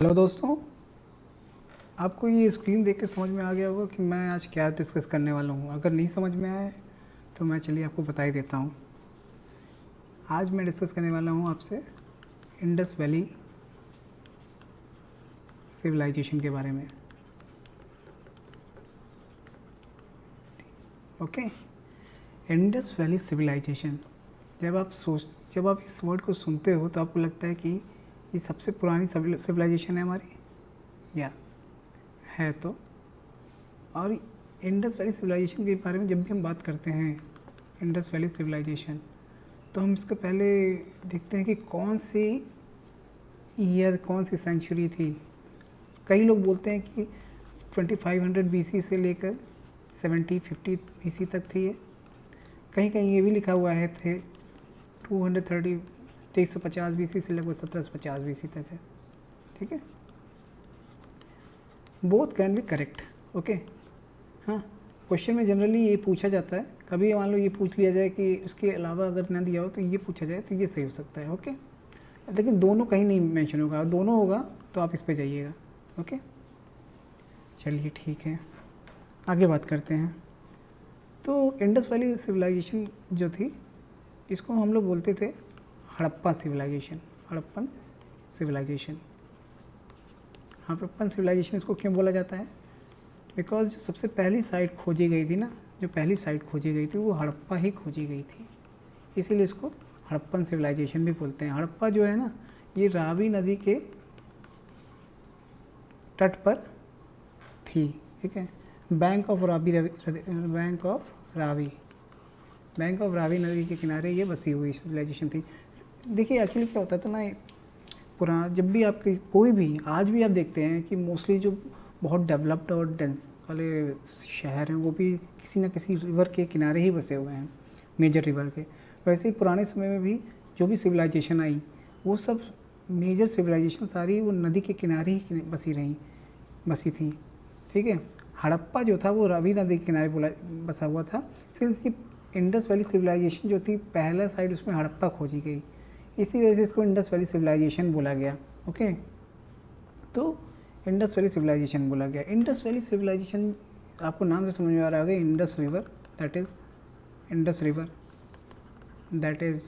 Hello दोस्तों, आपको ये स्क्रीन देख के समझ में आ गया होगा कि मैं आज क्या डिस्कस करने वाला हूँ। अगर नहीं समझ में आए तो मैं चलिए आपको बता ही देता हूँ। आज मैं डिस्कस करने वाला हूँ आपसे इंडस वैली सिविलाइजेशन के बारे में। ओके, इंडस वैली सिविलाइजेशन, जब आप इस वर्ड को सुनते हो तो आपको लगता है कि ये सबसे पुरानी सिविलाइजेशन है हमारी, या है तो। और इंडस वैली सिविलाइजेशन के बारे में जब भी हम बात करते हैं, इंडस वैली सिविलाइजेशन, तो हम इसके पहले देखते हैं कि कौन सी ईयर, कौन सी सेंचुरी थी। कई लोग बोलते हैं कि 2500 बीसी से लेकर 70-50 बीसी तक थी ये। कहीं कहीं ये भी लिखा हुआ है थे 230 2350 बीसी से लगभग 1750 बीसी तक है। ठीक है, both can be correct. Okay, हाँ, क्वेश्चन में जनरली ये पूछा जाता है। कभी मान लो ये पूछ लिया जाए कि उसके अलावा अगर ना दिया हो तो ये पूछा जाए तो ये सही हो सकता है। ओके, लेकिन दोनों कहीं नहीं मेंशन होगा, दोनों होगा तो आप इस पे जाइएगा। ओके, चलिए ठीक है, आगे बात करते हैं। तो इंडस वैली सिविलाइजेशन जो थी, इसको हम लोग बोलते थे Harappa civilisation. Harappan civilisation, Harappan civilisation इसको क्यों बोला जाता है? बिकॉज जो सबसे पहली साइट खोजी गई थी ना, जो पहली साइट खोजी गई थी वो हड़प्पा ही खोजी गई थी, इसीलिए इसको हड़प्पन सिविलाइजेशन भी बोलते हैं। हड़प्पा जो है ना, ये रावी नदी के तट पर थी। ठीक है, बैंक ऑफ रावी नदी के किनारे ये बसी हुई सिविलाइजेशन थी। देखिए एक्चुअली क्या होता था ना, पुराना जब भी आपके कोई भी, आज भी आप देखते हैं कि मोस्टली जो बहुत डेवलप्ड और डेंस वाले शहर हैं वो भी किसी न किसी रिवर के किनारे ही बसे हुए हैं, मेजर रिवर के। वैसे ही पुराने समय में भी जो भी सिविलाइजेशन आई, वो सब मेजर सिविलाइजेशन सारी वो नदी के किनारे ही बसी थी। ठीक है, हड़प्पा जो था वो रावी नदी के किनारे बसा हुआ था। सिंस ये इंडस वैली सिविलाइजेशन जो थी, पहला साइड उसमें हड़प्पा खोजी गई, इसी वजह से इसको इंडस वैली सिविलाइजेशन बोला गया। ओके, तो इंडस वैली सिविलाइजेशन बोला गया। इंडस वैली सिविलाइजेशन आपको नाम से समझ में आ रहा होगा, Indus river, that is Indus river, that is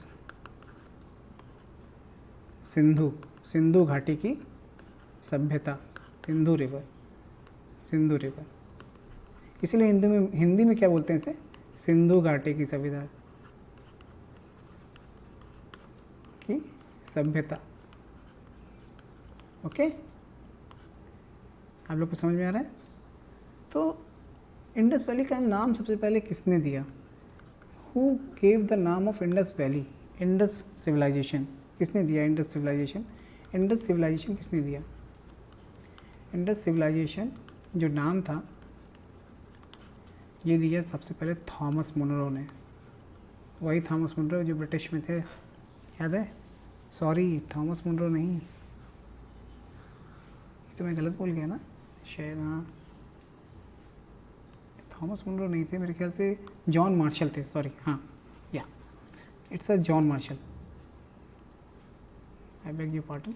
Sindhu घाटी की सभ्यता, सिंधु रिवर। इसलिए हिंदी में क्या बोलते हैं इसे? सिंधु घाटी की सभ्यता। ओके, आप लोग को समझ में आ रहा है? तो इंडस वैली का नाम सबसे पहले किसने दिया? Who gave the name of Indus valley, Indus civilisation? किसने दिया इंडस सिविलाइजेशन? इंडस सिविलाइजेशन किसने दिया? इंडस सिविलाइजेशन जो नाम था, ये दिया सबसे पहले थॉमस मुनरो ने। वही थॉमस मुनरो जो ब्रिटिश में थे, याद है? सॉरी, थॉमस मुनरो नहीं, ये तो मैं गलत बोल गया ना शायद। हाँ, थॉमस मुनरो नहीं थे, मेरे ख्याल से जॉन मार्शल थे। सॉरी, हाँ, या it's a John Marshall, I beg you pardon.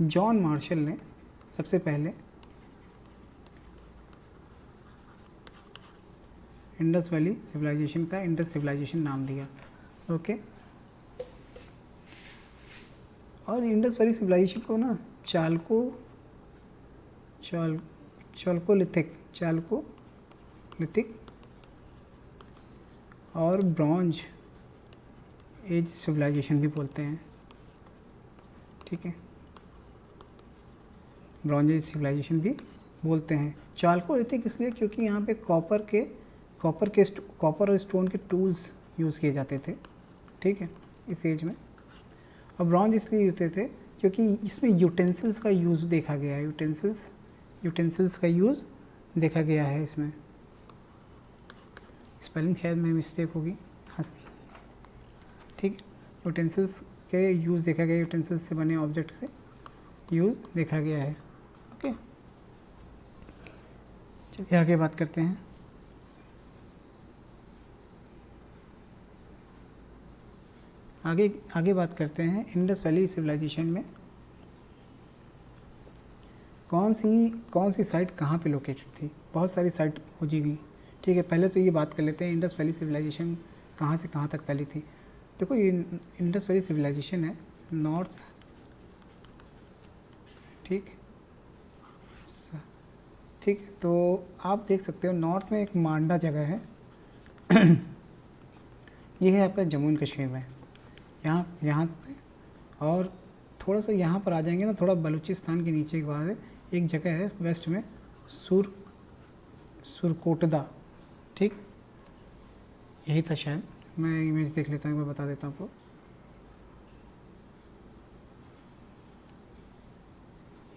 John Marshall ने सबसे पहले इंडस वैली सिविलाइजेशन का इंडस सिविलाइजेशन नाम दिया। ओके, और इंडस वैली सिविलाइजेशन को ना चालकोलिथिक और ब्रॉन्ज एज सिविलाइजेशन भी बोलते हैं। ठीक है, ब्रॉन्ज एज सिविलाइजेशन भी बोलते हैं। चालकोलिथिक इसलिए क्योंकि यहाँ पे कॉपर और स्टोन के टूल्स यूज़ किए जाते थे। ठीक है, इस एज में। और ब्रॉन्ज इसलिए यूज़ होते थे क्योंकि इसमें यूटेंसिल्स का यूज़ देखा गया है। यूटेंसिल्स का यूज़ देखा गया है इसमें। स्पेलिंग शायद में मिस्टेक होगी, हंसती। ठीक है, यूटेंसिल्स के यूज़ देखा गया, यूटेंसिल्स से बने ऑब्जेक्ट से यूज़ देखा गया है। ओके, चलिए आगे बात करते हैं। आगे बात करते हैं इंडस वैली सिविलाइजेशन में कौन सी साइट कहाँ पे लोकेटेड थी? बहुत सारी साइट खोजी गई। ठीक है, पहले तो ये बात कर लेते हैं इंडस वैली सिविलाइजेशन कहाँ से कहाँ तक फैली थी। देखो ये इंडस वैली सिविलाइजेशन है नॉर्थ, ठीक ठीक है, तो आप देख सकते हो नॉर्थ में एक मांडा जगह है ये है आपका जम्मू एंड कश्मीर में, यहाँ पे, और थोड़ा सा यहाँ पर आ जाएंगे ना, थोड़ा बलूचिस्तान के नीचे के बाद एक जगह है वेस्ट में सुरकोटदा, ठीक, यही था शायद। मैं इमेज देख लेता हूँ, मैं बता देता हूँ आपको।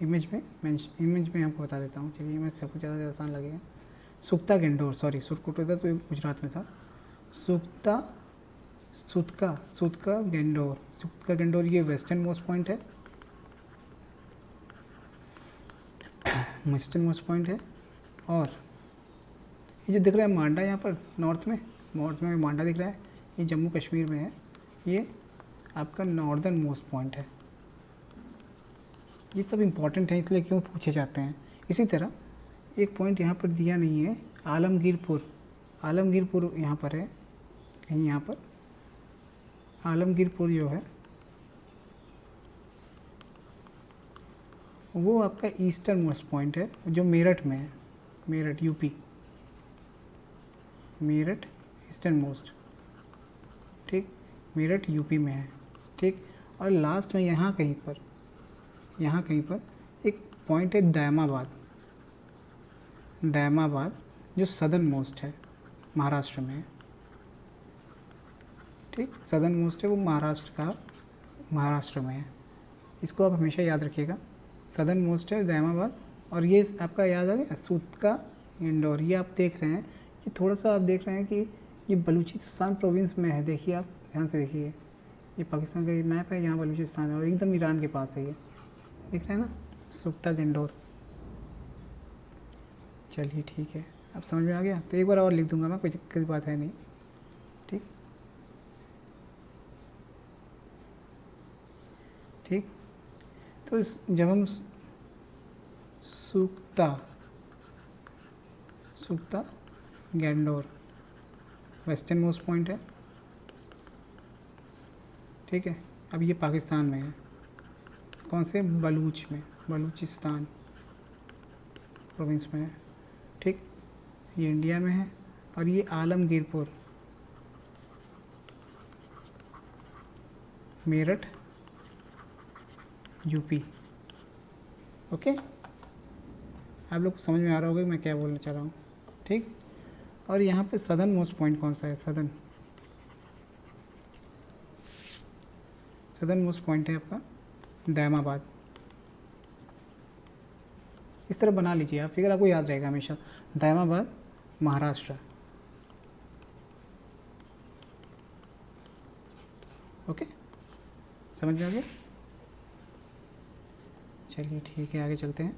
इमेज में आपको बता देता हूँ, चलिए इमेज सबको ज़्यादा आसान लगेगा। सुक्ता गेंडोर, सॉरी सुरकोटदा तो गुजरात में था। सुतका गेंडोर ये वेस्टर्न मोस्ट पॉइंट है, और ये जो दिख रहा है मांडा यहाँ पर नॉर्थ में मांडा दिख रहा है, ये जम्मू कश्मीर में है, ये आपका नॉर्दर्न मोस्ट पॉइंट है। ये सब इम्पॉर्टेंट है, इसलिए क्यों पूछे जाते हैं। इसी तरह एक पॉइंट यहाँ पर दिया नहीं है, आलमगीरपुर यहाँ पर है, कहीं यहाँ पर आलमगीरपुर जो है वो आपका ईस्टर्न मोस्ट पॉइंट है, जो मेरठ में है, Meerut UP, Meerut eastern most, ठीक, मेरठ यूपी में है, ठीक। और लास्ट में यहाँ कहीं पर एक पॉइंट है दैमाबाद जो सदर्न मोस्ट है, महाराष्ट्र में है, ठीक, सदर्न मोस्ट है वो महाराष्ट्र में है। इसको आप हमेशा याद रखिएगा, सदर्न मोस्ट है दैमाबाद। और ये आपका याद आ गया सुतका इंडोर, ये आप देख रहे हैं, ये थोड़ा सा आप देख रहे हैं कि ये बलूचिस्तान प्रोविंस में है। देखिए आप ध्यान से देखिए, ये पाकिस्तान का ये मैप है, यहाँ बलूचिस्तान है और एकदम ईरान के पास है, ये देख रहे हैं ना, सुक्ता गेंडोर। चलिए ठीक है, अब समझ में आ गया। तो एक बार और लिख दूंगा मैं, कोई दिक्कत की बात है नहीं, ठीक ठीक। तो जब हम सुक्ता गेंडोर वेस्टर्न मोस्ट पॉइंट है, ठीक है। अब ये पाकिस्तान में है, कौन से, बलूचिस्तान प्रोविंस में है, ठीक। ये इंडिया में है, और ये आलमगीरपुर मेरठ यूपी, ओके। आप लोग को समझ में आ रहा होगा मैं क्या बोलना चाह रहा हूँ, ठीक। और यहाँ पे सदर्न मोस्ट पॉइंट कौन सा है, सदर्न मोस्ट पॉइंट है आपका दैमाबाद। इस तरह बना लीजिए आप, फिगर आपको याद रहेगा हमेशा, दैमाबाद महाराष्ट्र, ओके, समझ में आ गया। चलिए ठीक है, आगे चलते हैं।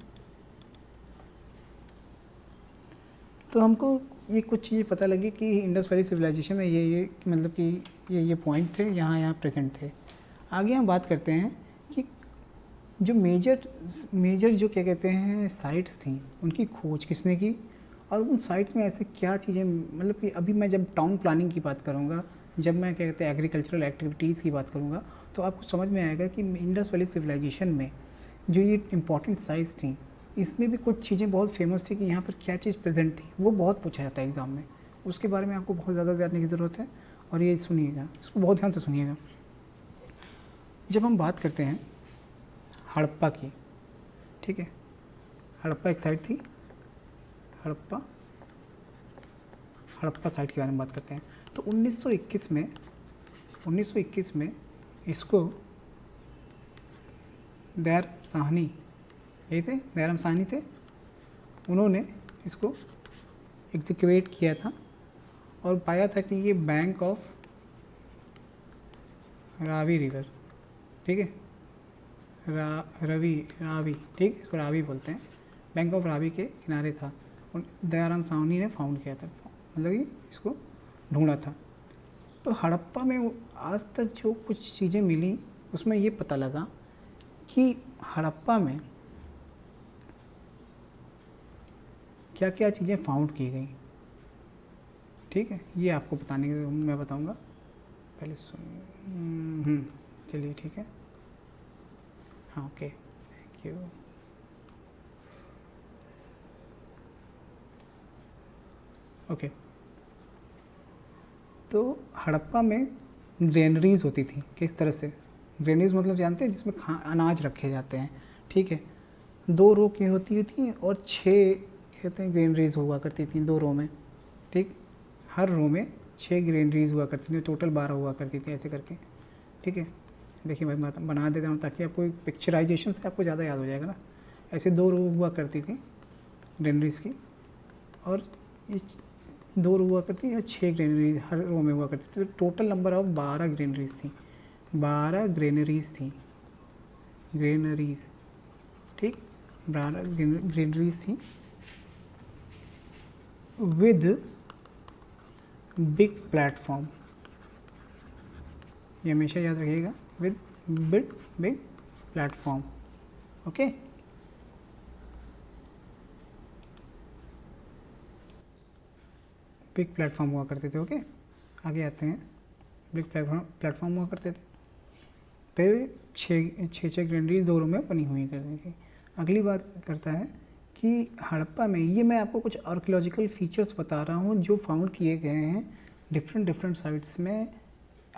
तो हमको ये कुछ चीज़ें पता लगी कि इंडस वैली सिविलाइजेशन में ये मतलब कि ये पॉइंट थे, यहाँ प्रेजेंट थे। आगे हम बात करते हैं कि जो मेजर जो क्या कहते हैं साइट्स थी, उनकी खोज किसने की, और उन साइट्स में ऐसे क्या चीज़ें, मतलब कि अभी मैं जब टाउन प्लानिंग की बात करूँगा, जब मैं क्या कहते हैं एग्रीकल्चरल एक्टिविटीज़ की बात करूँगा, तो आपको समझ में आएगा कि इंडस वैली सिविलाइजेशन में जो ये इम्पॉर्टेंट साइट्स थी, इसमें भी कुछ चीज़ें बहुत फेमस थी कि यहाँ पर क्या चीज़ प्रेजेंट थी, वो बहुत पूछा जाता है एग्ज़ाम में। उसके बारे में आपको बहुत ज़्यादा जानने की ज़रूरत है, और ये सुनिएगा, इसको बहुत ध्यान से सुनिएगा। जब हम बात करते हैं हड़प्पा की, ठीक है, हड़प्पा एक साइट थी, हड़प्पा साइट के बारे में बात करते हैं। तो 1921 में इसको दयाराम साहनी थे, उन्होंने इसको एग्जीक्यूट किया था और पाया था कि ये बैंक ऑफ रावी रिवर, ठीक है, रावी, ठीक, इसको रावी बोलते हैं, बैंक ऑफ रावी के किनारे था। दयाराम साहनी ने फाउंड किया था, मतलब कि इसको ढूंढा था। तो हड़प्पा में आज तक जो कुछ चीज़ें मिली, उसमें ये पता लगा कि हड़प्पा में क्या क्या चीज़ें फाउंड की गई, ठीक है, ये आपको बताने के मैं बताऊंगा। पहले चलिए ठीक है, हाँ ओके, थैंक यू। ओके, तो हड़प्पा में ग्रेनरीज होती थी। किस तरह से ग्रेनरीज मतलब जानते हैं, जिसमें अनाज रखे जाते हैं, ठीक है। 2 रो की होती थी और 6 कहते हैं ग्रेनरीज हुआ करती थी 2 रो में, ठीक। हर रो में 6 ग्रेनरीज हुआ करती थी, टोटल 12 हुआ करती थी ऐसे करके, ठीक है। देखिए मैं बना देता हूँ ताकि आपको पिक्चराइजेशन से आपको ज़्यादा याद हो जाएगा ना। ऐसे 2 रो हुआ करती थी ग्रेनरीज की, और ये 2 रो हुआ करती थी और 6 ग्रेनरीज हर रो में हुआ करती थी। तो टोटल नंबर ऑफ 12 ग्रेनरीज थी, 12 ग्रेनरीज थी, ग्रेनरीज, ठीक, 12 ग्रेनरीज थी विद बिग प्लेटफॉर्म। ये हमेशा याद रखिएगा, with big platform, okay. Big platform हुआ करते थे, ओके। आगे आते हैं, बिग प्लेटफॉर्म हुआ करते थे, फिर 6 ग्रेनरीज 2 रो में बनी हुई करती थी। अगली बात करता है कि हड़प्पा में, ये मैं आपको कुछ आर्कियोलॉजिकल फीचर्स बता रहा हूँ जो फाउंड किए गए हैं डिफरेंट साइट्स में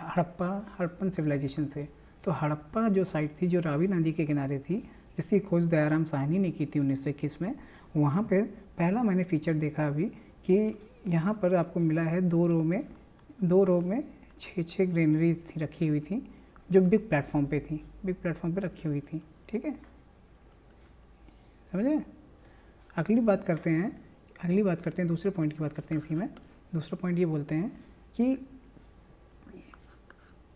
हड़प्पन सिविलाइजेशन से। तो हड़प्पा जो साइट थी, जो रावी नदी के किनारे थी, जिसकी खोज दयाराम साहनी ने की थी 1921 में, वहाँ पर पहला मैंने फीचर देखा अभी कि यहाँ पर आपको मिला है 2 रो में 6 ग्रेनरीज थी रखी हुई थी, जो बिग प्लेटफॉर्म पे रखी हुई थी, ठीक है, समझ रहे हैं। अगली बात करते हैं, दूसरे पॉइंट की बात करते हैं इसी में। दूसरा पॉइंट ये बोलते हैं कि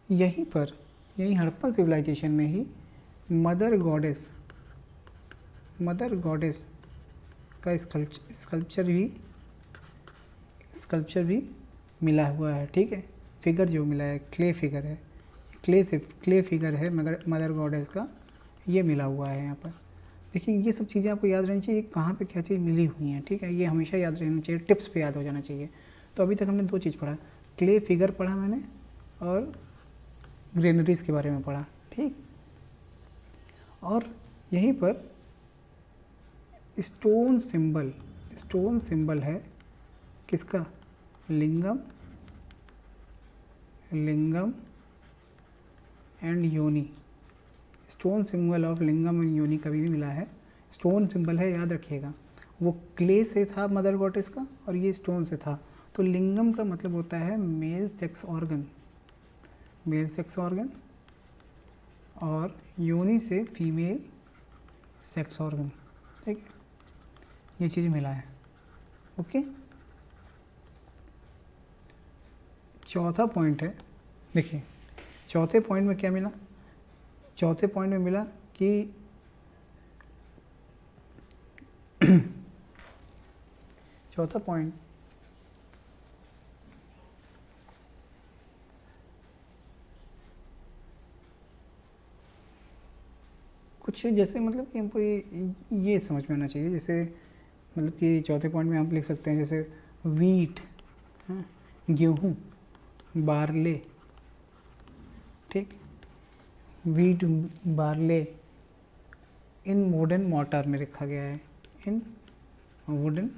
यहीं हड़प्पन सिविलाइजेशन में ही मदर गॉडेस का स्कल्पचर भी मिला हुआ है, ठीक है। फिगर जो मिला है क्ले फिगर है मदर गॉडेस का, ये मिला हुआ है यहाँ पर। देखिए ये सब चीज़ें आपको याद रहनी चाहिए, कहाँ पे क्या चीज़ मिली हुई हैं, ठीक है, ये हमेशा याद रहना चाहिए, टिप्स पे याद हो जाना चाहिए। तो अभी तक हमने 2 चीज़ पढ़ा, क्ले फिगर पढ़ा मैंने और ग्रेनरीज के बारे में पढ़ा, ठीक। और यहीं पर स्टोन सिंबल है किसका, लिंगम एंड योनी। Stone symbol of lingam and योनी कभी भी मिला है, स्टोन सिंबल है, याद रखिएगा। वो क्ले से था मदर गॉडेस का, और ये स्टोन से था। तो लिंगम का मतलब होता है मेल सेक्स ऑर्गन, और योनि से फीमेल सेक्स ऑर्गन, ठीक है, ये चीज़ मिला है, ओके। चौथा पॉइंट है, देखिए चौथे पॉइंट में क्या मिला, चौथे पॉइंट में मिला कि चौथा पॉइंट कुछ जैसे मतलब कि हमको ये समझ में आना चाहिए, जैसे मतलब कि चौथे पॉइंट में हम लिख सकते हैं जैसे वीट, गेहूँ, बारले, ठीक, वीट बारले इन वुडन मोर्टार में रखा गया है, इन वुडन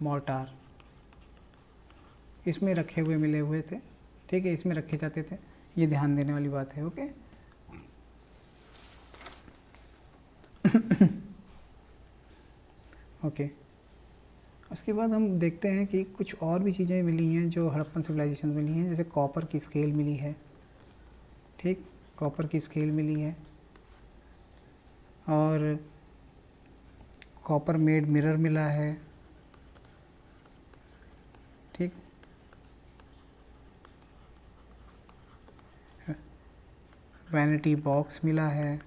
मोर्टार, इसमें रखे हुए मिले हुए थे, ठीक है, इसमें रखे जाते थे, ये ध्यान देने वाली बात है, ओके। ओके, उसके बाद हम देखते हैं कि कुछ और भी चीज़ें मिली हैं जो हड़प्पन सिविलाइजेशन मिली हैं, जैसे कॉपर की स्केल मिली है, ठीक, कॉपर की स्केल मिली है, और कॉपर मेड मिरर मिला है, ठीक, वैनिटी बॉक्स मिला है,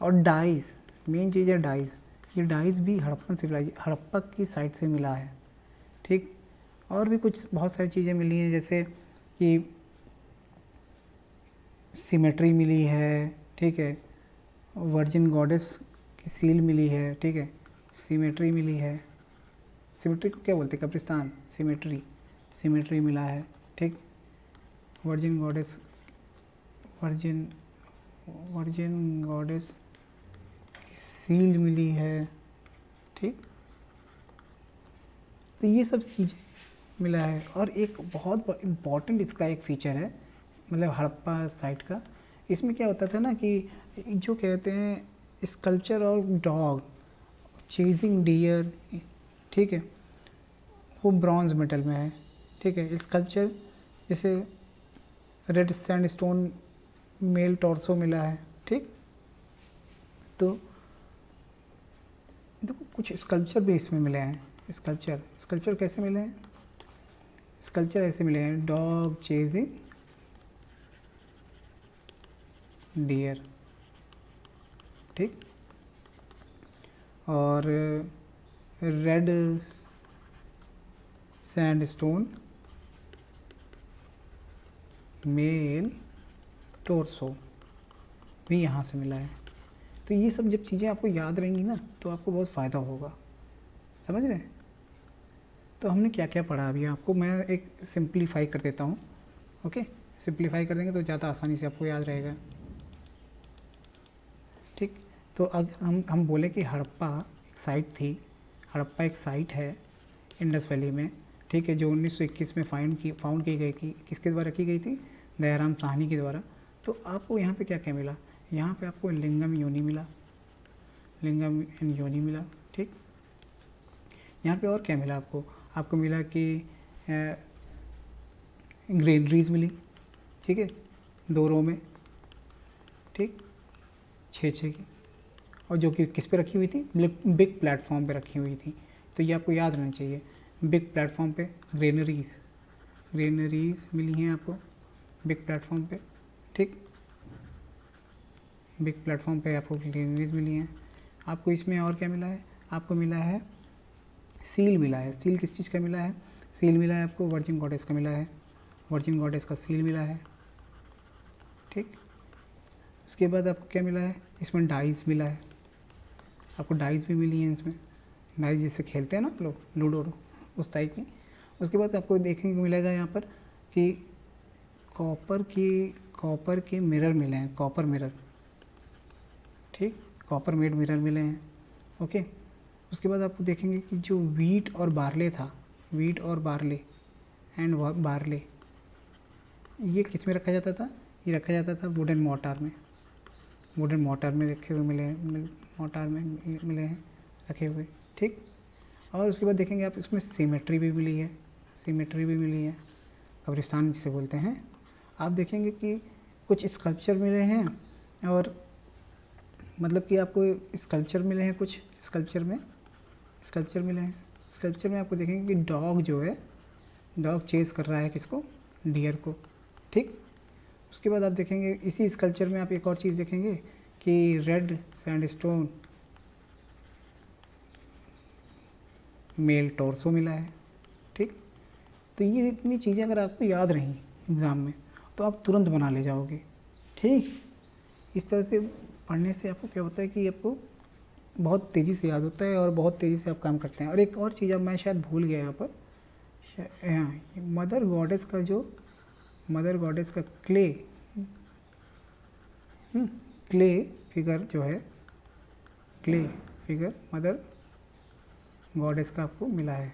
और डाइस, मेन चीज़ है डाइस। ये डाइस भी हड़प्पा की साइड से मिला है, ठीक। और भी कुछ बहुत सारी चीज़ें मिली हैं, जैसे कि सिमेट्री मिली है, ठीक है, वर्जिन गॉडेस की सील मिली है, ठीक है, सिमेट्री मिली है, सिमेट्री को क्या बोलते हैं, कब्रिस्तान, सिमेट्री, सिमेट्री मिला है, ठीक, virgin goddess, virgin virgin goddess की सील मिली है, ठीक। तो ये सब चीज़ें मिला है। और एक बहुत इम्पॉर्टेंट इसका एक फीचर है, मतलब हड़प्पा साइट का, इसमें क्या होता था ना कि जो कहते हैं स्कल्पचर और डॉग चेजिंग डियर, ठीक है, वो ब्रॉन्ज मेटल में है, ठीक है। स्कल्पचर जैसे रेड सैंडस्टोन मेल टॉर्सो मिला है, ठीक। तो देखो कुछ स्कल्पचर भी इसमें मिले हैं, स्कल्पचर कैसे मिले हैं, स्कल्पचर ऐसे मिले हैं, डॉग चेजिंग डियर, ठीक, और रेड सैंडस्टोन मेल टोर्सो भी यहाँ से मिला है। तो ये सब जब चीज़ें आपको याद रहेंगी ना तो आपको बहुत फ़ायदा होगा, समझ रहे हैं। तो हमने क्या क्या पढ़ा अभी, आपको मैं एक सिंप्लीफाई कर देता हूँ, ओके, सिंप्लीफाई कर देंगे तो ज़्यादा आसानी से आपको याद रहेगा, ठीक। तो अगर हम बोले कि हड़प्पा एक साइट थी, हड़प्पा एक साइट है इंडस वैली में, ठीक है, जो 1921 में फाउंड की गई थी, किसके द्वारा की गई थी, दयाराम साहनी के द्वारा। तो आपको यहाँ पे क्या क्या मिला, यहाँ पे आपको लिंगम योनि मिला, लिंगम एंड योनि मिला, ठीक। यहाँ पे और क्या मिला आपको मिला कि ग्रेनरीज मिली, ठीक है, 2 रो में, ठीक, 6 की, और जो कि किस पे रखी हुई थी, बिग प्लेटफॉर्म पे रखी हुई थी। तो ये आपको याद रहना चाहिए, बिग प्लेटफॉर्म पे ग्रेनरीज मिली हैं आपको बिग प्लेटफॉर्म पे, ठीक, बिग प्लेटफॉर्म पे आपको ग्रेनरीज मिली हैं। आपको इसमें और क्या मिला है, आपको मिला है सील मिला है। सील किस चीज़ का मिला है, सील मिला है आपको वर्जिन गॉडेस का मिला है, वर्जिन गॉडेस का सील मिला है, ठीक। उसके बाद आपको क्या मिला है, इसमें डाइज मिला है, आपको डाइज भी मिली हैं इसमें, डाइज जिससे खेलते हैं ना लोग लूडो उस टाइप की। उसके बाद आपको देखने को मिलेगा यहाँ पर कि कॉपर के मिरर मिले हैं, कॉपर मिरर, ठीक, कॉपर मेड मिरर मिले हैं, ओके। उसके बाद आपको देखेंगे कि जो वीट और बार्ले था, वीट और बार्ले एंड बार्ले, ये किस में रखा जाता था, ये रखा जाता था वुडन मोर्टार में, वुडन मोर्टार में रखे हुए मोर्टार में मिले हैं रखे हुए, ठीक। और उसके बाद देखेंगे आप इसमें सिमेट्री भी मिली है, सिमेट्री भी मिली है, कब्रिस्तान जिसे बोलते हैं। आप देखेंगे कि कुछ स्कल्पचर मिले हैं, और मतलब कि आपको स्कल्पचर मिले हैं, कुछ स्कल्पचर मिले हैं। स्कल्पचर में आपको देखेंगे कि डॉग जो है, डॉग चेज कर रहा है किसको, डियर को, ठीक। उसके बाद आप देखेंगे इसी स्कल्पचर में आप एक और चीज़ देखेंगे कि रेड सैंडस्टोन मेल टॉर्सो मिला है, ठीक। तो ये इतनी चीज़ें अगर आपको याद रहीं एग्ज़ाम में तो आप तुरंत बना ले जाओगे, ठीक। इस तरह से पढ़ने से आपको क्या होता है कि आपको बहुत तेज़ी से याद होता है और बहुत तेज़ी से आप काम करते हैं। और एक और चीज़ अब मैं शायद भूल गया यहाँ पर, हाँ, मदर गॉडेस का क्ले फिगर जो है, क्ले फिगर मदर गॉडेस का आपको मिला है।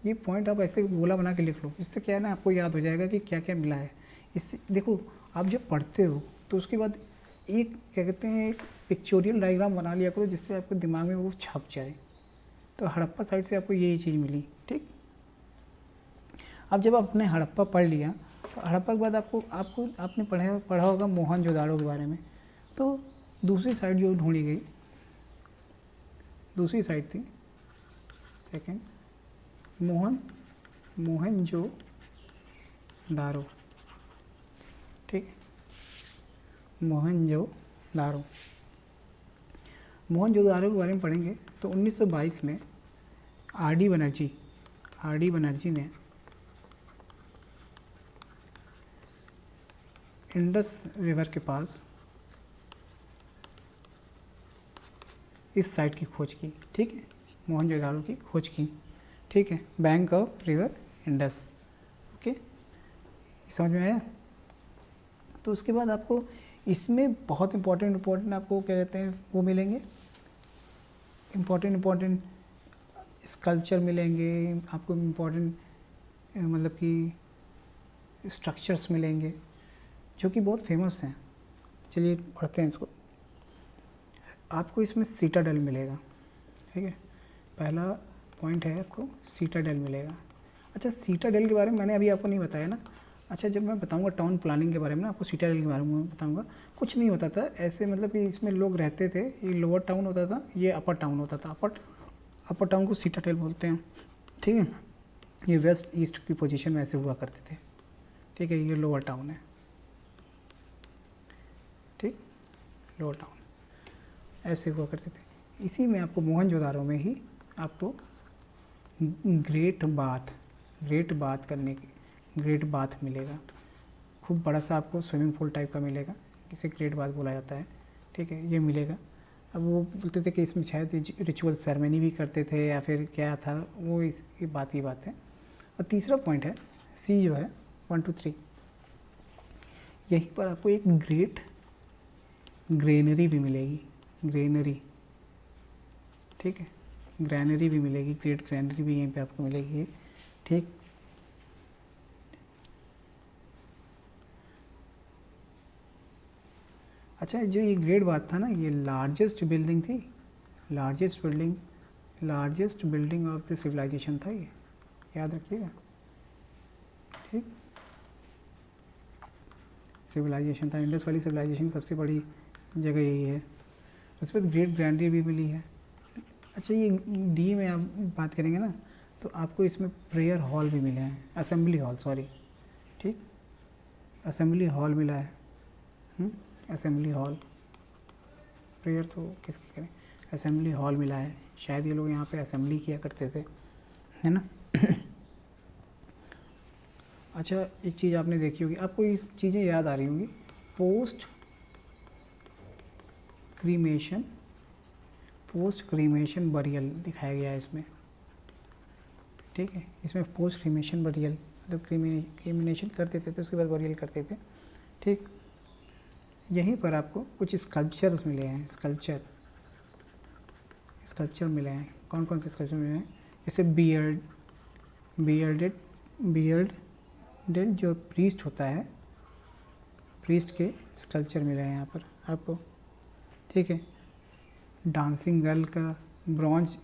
ये पॉइंट आप ऐसे गोला बना के लिख लो, इससे क्या है ना, आपको याद हो जाएगा कि क्या क्या मिला है। इससे देखो आप जब पढ़ते हो तो उसके बाद एक क्या कहते हैं, एक पिक्चोरियल डायग्राम बना लिया करो जिससे आपके दिमाग में वो छप जाए। तो हड़प्पा साइड से आपको यही चीज़ मिली, ठीक। अब जब आपने हड़प्पा पढ़ लिया तो हड़प्पा के बाद आपने पढ़ा होगा मोहनजोदाड़ो के बारे में। तो दूसरी साइड जो ढूंढी गई, दूसरी साइड थी सेकंड मोहनजोदाड़ो, ठीक, मोहनजोदाड़ो के बारे में पढ़ेंगे। तो 1922 में आर डी बनर्जी ने इंडस रिवर के पास इस साइट की खोज की, ठीक है, मोहनजोदाड़ो की खोज की, ठीक है, bank of river Indus. Okay, समझ में आया। तो उसके बाद आपको इसमें बहुत इंपॉर्टेंट आपको क्या कहते हैं वो मिलेंगे, इम्पॉर्टेंट स्कल्पचर मिलेंगे, आपको इम्पॉर्टेंट मतलब कि स्ट्रक्चर्स मिलेंगे जो कि बहुत फेमस हैं। चलिए पढ़ते हैं इसको। आपको इसमें सीटाडेल मिलेगा, ठीक है, पहला पॉइंट है आपको सीटाडेल मिलेगा। अच्छा, सीटाडेल के बारे में मैंने अभी आपको नहीं बताया ना। अच्छा, जब मैं बताऊंगा टाउन प्लानिंग के बारे में ना, आपको सीटाडेल के बारे में बताऊंगा। कुछ नहीं होता था ऐसे, मतलब कि इसमें लोग रहते थे, ये लोअर टाउन होता था, ये अपर टाउन होता था। अपर टाउन को सीटाडेल बोलते हैं, ठीक है। ये वेस्ट ईस्ट की पोजीशन में ऐसे हुआ करते थे, ठीक है। ये लोअर टाउन है, ठीक, लोअर टाउन ऐसे हुआ करते थे। इसी में आपको मोहनजोदाड़ो में ही आपको ग्रेट बाथ मिलेगा। खूब बड़ा सा आपको स्विमिंग पूल टाइप का मिलेगा, इसे ग्रेट बाथ बोला जाता है, ठीक है, ये मिलेगा। अब वो बोलते थे कि इसमें शायद रिचुअल सेरेमनी भी करते थे या फिर क्या था वो, इसकी बात ही बात है। और तीसरा पॉइंट है सी जो है 1 2 3, यहीं पर आपको एक ग्रेट ग्रेनरी भी मिलेगी, ग्रेनरी, ठीक है, ग्रैनरी भी मिलेगी, ग्रेट ग्रैनरी भी यहीं पे आपको मिलेगी, ठीक। अच्छा, जो ये ग्रेट बात था ना, ये लार्जेस्ट बिल्डिंग थी, largest building of the civilisation था ये, याद रखिएगा, ठीक। सिविलाइजेशन था, इंडस वैली सिविलाइजेशन की सबसे बड़ी जगह यही है। उस पर ग्रेट ग्रैंडरी भी मिली है। अच्छा, ये डी में आप बात करेंगे ना, तो आपको इसमें प्रेयर हॉल भी मिले हैं, असेंबली हॉल, सॉरी, ठीक, असेंबली हॉल मिला है, असेंबली हॉल, प्रेयर तो किसकी करें, असेंबली हॉल मिला है। शायद ये लोग यहाँ पे असेंबली किया करते थे, है ना। अच्छा, एक चीज़ आपने देखी होगी, आपको ये चीज़ें याद आ रही होंगी, पोस्ट क्रीमेशन बरियल दिखाया गया है इसमें, ठीक है। इसमें पोस्ट क्रीमेशन बरियल मतलब क्रीमिनेशन करते थे तो उसके बाद बरियल करते थे, ठीक। यहीं पर आपको कुछ स्कल्पचर मिले हैं, स्कल्पचर मिले हैं। कौन कौन से स्कल्पचर मिले हैं, जैसे बियर्डेड जो प्रीस्ट होता है, प्रीस्ट के स्कल्पचर मिले हैं यहाँ पर आपको, ठीक है। डांसिंग गर्ल का ब्रॉन्ज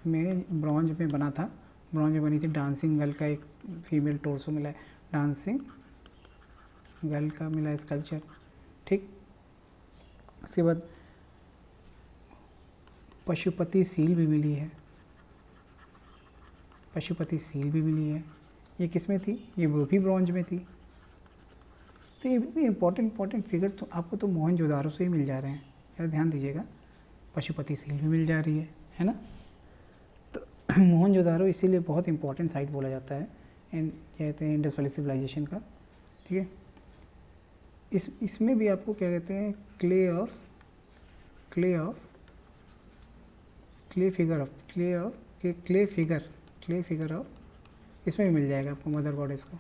में बना था, ब्रॉन्ज में बनी थी डांसिंग गर्ल का एक फीमेल टोर्सो मिला है, डांसिंग गर्ल का मिला है स्कल्पचर, ठीक। उसके बाद पशुपति सील भी मिली है, ये किस में थी, ये वो भी ब्रॉन्ज में थी। तो ये इतने इंपॉर्टेंट फिगर्स तो आपको तो मोहनजोदाड़ो से ही मिल जा रहे हैं, यार ध्यान दीजिएगा। पशुपति सील भी मिल जा रही है ना। तो मोहनजोदाड़ो इसीलिए बहुत इंपॉर्टेंट साइट बोला जाता है, कहते हैं इंडस वैली सिविलाइजेशन का, ठीक है। इसमें भी आपको क्या कहते हैं, क्ले फिगर ऑफ इसमें भी मिल जाएगा आपको मदर गॉडेस का,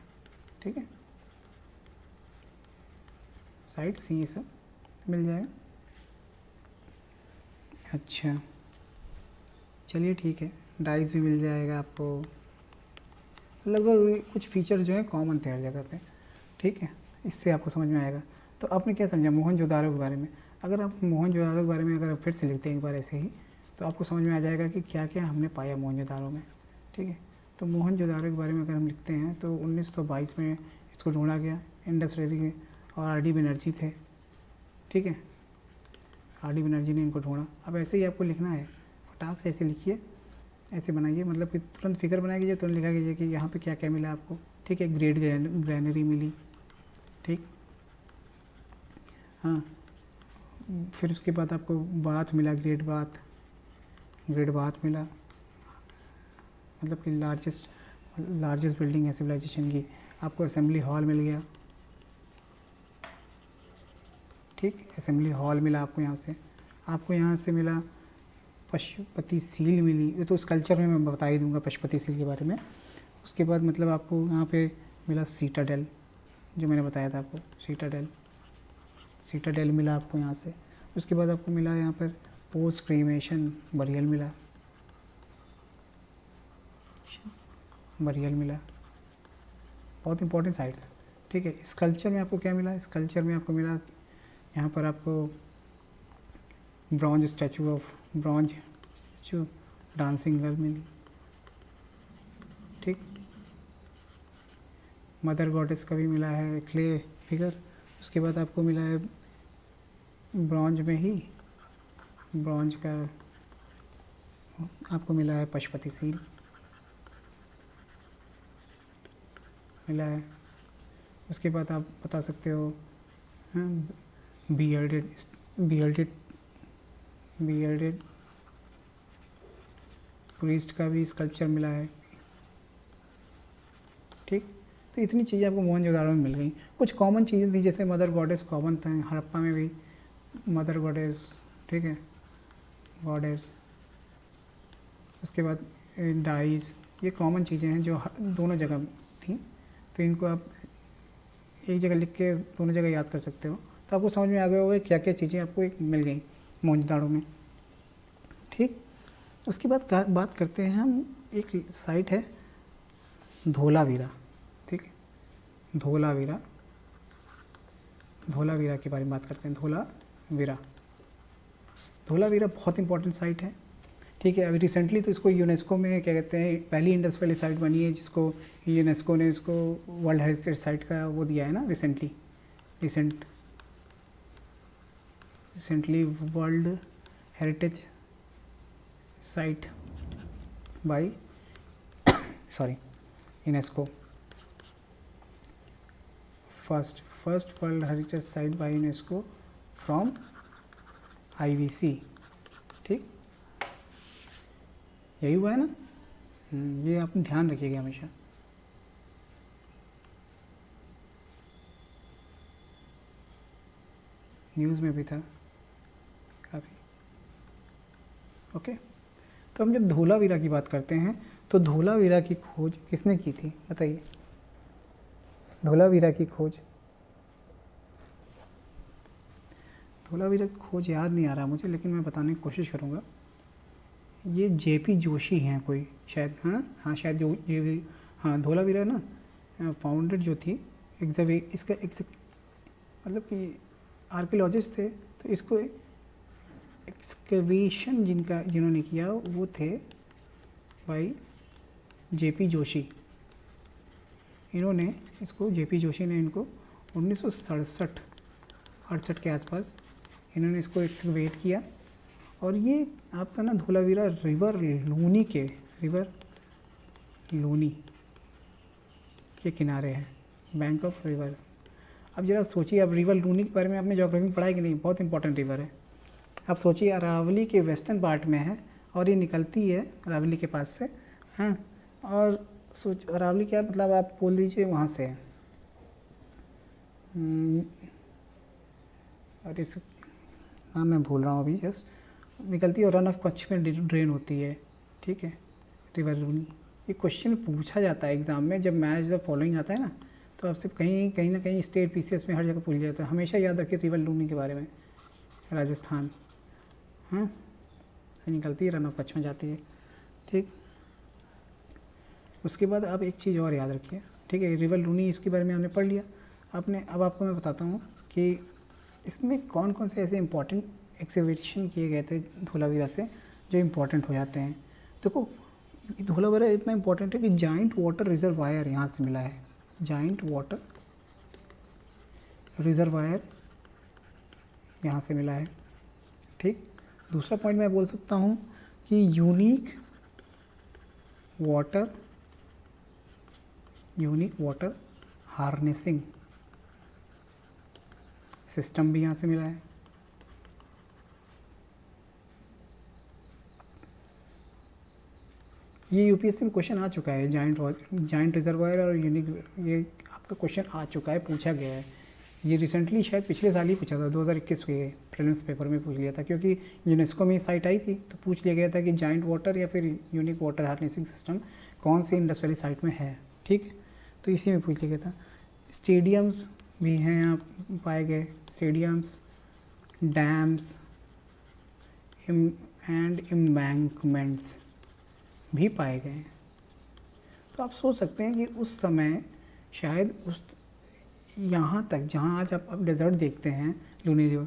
ठीक है। साइट सी सब मिल जाएगा। अच्छा, चलिए ठीक है, डाइस भी मिल जाएगा आपको, लगभग कुछ फीचर जो है कॉमन थे हर जगह पे, ठीक है। इससे आपको समझ में आएगा। तो आपने क्या समझा मोहनजोदाड़ो के बारे में। अगर आप मोहनजोदाड़ो के बारे में अगर फिर से लिखते हैं एक बार ऐसे ही, तो आपको समझ में आ जाएगा कि क्या क्या हमने पाया मोहनजोदाड़ो में, ठीक है। तो मोहनजोदाड़ो के बारे में अगर हम लिखते हैं तो 1922 में इसको ढूंढा गया, इंडस वैली के, और आर डी बनर्जी थे, ठीक है। आर डी बनर्जी ने इनको ढूंढा। अब ऐसे ही आपको लिखना है, फटाक से ऐसे लिखिए, ऐसे बनाइए, मतलब कि तुरंत फिगर बना कीजिए, तुरंत लिखा कीजिए कि यहाँ पे क्या क्या मिला आपको, ठीक है। ग्रेट ग्रैनरी मिली, ठीक, हाँ। फिर उसके बाद आपको बाथ मिला, ग्रेट बाथ मिला, मतलब कि लार्जेस्ट बिल्डिंग है सिविलाइजेशन की। आपको असेंबली हॉल मिल गया, ठीक, असेंबली हॉल मिला आपको यहाँ से मिला पशुपति सील मिली, ये तो स्कल्पचर में मैं बता ही दूंगा पशुपति सील के बारे में। उसके बाद मतलब आपको यहाँ पे मिला सीटाडेल, जो मैंने बताया था आपको, सीटाडेल मिला आपको यहाँ से। उसके बाद आपको मिला यहाँ पर पोस्ट क्रीमेशन बरियल मिला, बहुत इंपॉर्टेंट साइट्स है, ठीक है। स्कल्पचर में आपको क्या मिला, स्कल्पचर में आपको मिला यहाँ पर आपको ब्रॉन्ज स्टैचू, डांसिंग गर्ल मिली, ठीक। मदर गॉडेस का भी मिला है क्ले फिगर। उसके बाद आपको मिला है ब्रॉन्ज में ही, ब्रॉन्ज का आपको मिला है पशुपति सील मिला है। उसके बाद आप बता सकते हो बियर्डेड प्रीस्ट का भी स्कल्पचर मिला है, ठीक। तो इतनी चीज़ें आपको मोहनजोदाड़ो में मिल गई। कुछ कॉमन चीज़ें थी जैसे मदर गॉडेस कॉमन था, हड़प्पा में भी मदर गॉडेस, ठीक है, गॉडेस। उसके बाद डाइस, ये कॉमन चीज़ें हैं जो दोनों जगह थी, तो इनको आप एक जगह लिख के दोनों जगह याद कर सकते हो, तो आपको समझ में आ गया होगा क्या क्या चीज़ें आपको एक मिल गई मोहनजोदाड़ो में, ठीक। उसके बाद बात करते हैं हम, एक साइट है धोलावीरा, ठीक है, धोलावीरा के बारे में बात करते हैं। धोलावीरा बहुत इंपॉर्टेंट साइट है, ठीक है। अभी रिसेंटली तो इसको यूनेस्को में क्या कहते हैं, पहली इंडस वैली साइट बनी है जिसको यूनेस्को ने इसको वर्ल्ड हेरिटेज साइट का वो दिया है ना, recently world heritage site by UNESCO, first world heritage site by UNESCO from IVC, ठीक, यही हुआ है ना। ये आप ध्यान रखिएगा हमेशा। न्यूज़ में भी था काफ़ी, ओके। तो हम जब धोलावीरा की बात करते हैं तो धोलावीरा की खोज किसने की थी बताइए, धोलावीरा की खोज याद नहीं आ रहा मुझे, लेकिन मैं बताने की कोशिश करूँगा। ये JP जोशी हैं कोई शायद, हाँ शायद हाँ धोलावीरा ना फाउंडर जो थी इसका मतलब कि आर्कियोलॉजिस्ट थे, तो इसको एक्सकवेशन जिन्होंने किया वो थे भाई JP जोशी। इन्होंने इसको JP जोशी ने इनको 1967-68 के आसपास इन्होंने इसको एक्सकवेट किया, और ये आपका ना धोलावीरा रिवर लूनी के किनारे है, बैंक ऑफ रिवर। अब जरा सोचिए, अब रिवर लूनी के बारे में आपने ज्योग्राफी में पढ़ा है कि नहीं, बहुत इंपॉर्टेंट रिवर है। अब सोचिए अरावली के वेस्टर्न पार्ट में है और ये निकलती है अरावली के पास से, हाँ, और अरावली क्या मतलब आप बोल दीजिए वहाँ से है, और इस हाँ मैं भूल रहा हूँ अभी, जस्ट निकलती है और रन ऑफ कच्छ में ड्रेन होती है, ठीक है, रिवर लूनी। ये क्वेश्चन पूछा जाता है एग्ज़ाम में, जब मैच द फॉलोइंग आता है ना, तो आपसे कहीं ना कहीं स्टेट PCS में हर जगह पूछ जाता है। हमेशा याद रखिए रिवर लूनी के बारे में, राजस्थान, हाँ, से निकलती है, रन ऑफ कच्छ में जाती है, ठीक। उसके बाद आप एक चीज़ और याद रखिए, ठीक है, रिवर लूनी इसके बारे में हमने पढ़ लिया। अब आपको मैं बताता हूँ कि इसमें कौन कौन से ऐसे इंपॉर्टेंट एक्सकवेशन किए गए थे धोलावीरा से जो इम्पोर्टेंट हो जाते हैं। देखो धोलावीरा इतना इम्पोर्टेंट है कि जाइंट वाटर रिजर्वायर यहाँ से मिला है, जाइंट वाटर रिजर्वायर यहाँ से मिला है, ठीक। दूसरा पॉइंट मैं बोल सकता हूँ कि यूनिक वाटर हार्नेसिंग सिस्टम भी यहाँ से मिला है। ये यूपीएससी में क्वेश्चन आ चुका है, जाइंट रिजर्वायर और यूनिक, ये आपका क्वेश्चन आ चुका है, पूछा गया है ये रिसेंटली शायद पिछले साल ही पूछा था, 2021 के प्रीलिम्स पेपर में पूछ लिया था, क्योंकि यूनेस्को में साइट आई थी तो पूछ लिया गया था कि जाइंट वाटर या फिर यूनिक वाटर हार्नेसिंग सिस्टम कौन सी इंडस वैली साइट में है। ठीक है, तो इसी में पूछ लिया गया था। स्टेडियम्स भी हैं यहाँ पाए गए, स्टेडियम्स, डैम्स एंड एम्बैंकमेंट्स भी पाए गए हैं। तो आप सोच सकते हैं कि उस समय शायद उस यहाँ तक जहाँ आज आप डेजर्ट देखते हैं लूनी रिवर,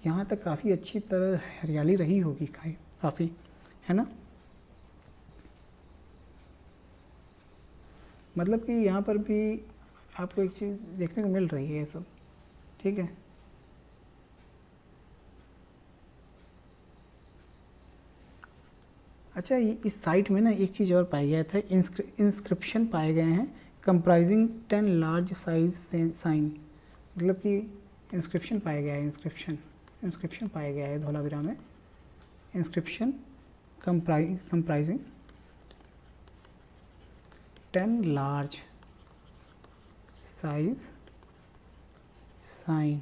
यहाँ तक काफ़ी अच्छी तरह हरियाली रही होगी काफ़ी, है ना। मतलब कि यहाँ पर भी आपको एक चीज़ देखने को मिल रही है ये सब। ठीक है, अच्छा इस साइट में ना एक चीज़ और पाया गया था, इंस्क्रिप्शन पाए गए हैं कंप्राइजिंग 10 लार्ज साइज साइन। मतलब कि इंस्क्रिप्शन पाया गया है, इंस्क्रिप्शन पाया गया है धौलावीरा में, inscription comprising 10 large size sign.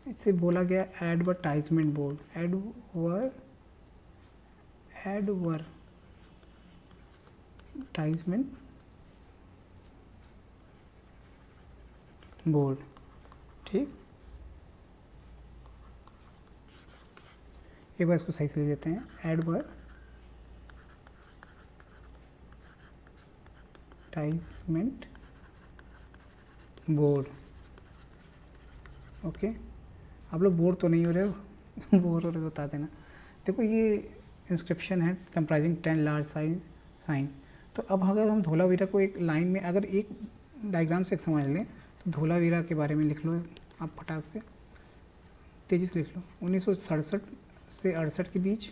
इसे बोला गया एडवर्टाइजमेंट बोर्ड, एडवर्टाइजमेंट बोर्ड। ठीक, एक बार इसको सही से ले लेते हैं, एडवर्टाइजमेंट बोर्ड। ओके, आप लोग बोर तो नहीं हो रहे हो बोर हो रहे हो बता देना। देखो ये इंस्क्रिप्शन है कंप्राइजिंग 10 लार्ज साइज साइन। तो अब अगर हम धौलावीरा को एक लाइन में, अगर एक डायग्राम से समझ लें तो धौलावीरा के बारे में लिख लो आप फटाक से, तेजी से लिख लो। 1967 से 68 के बीच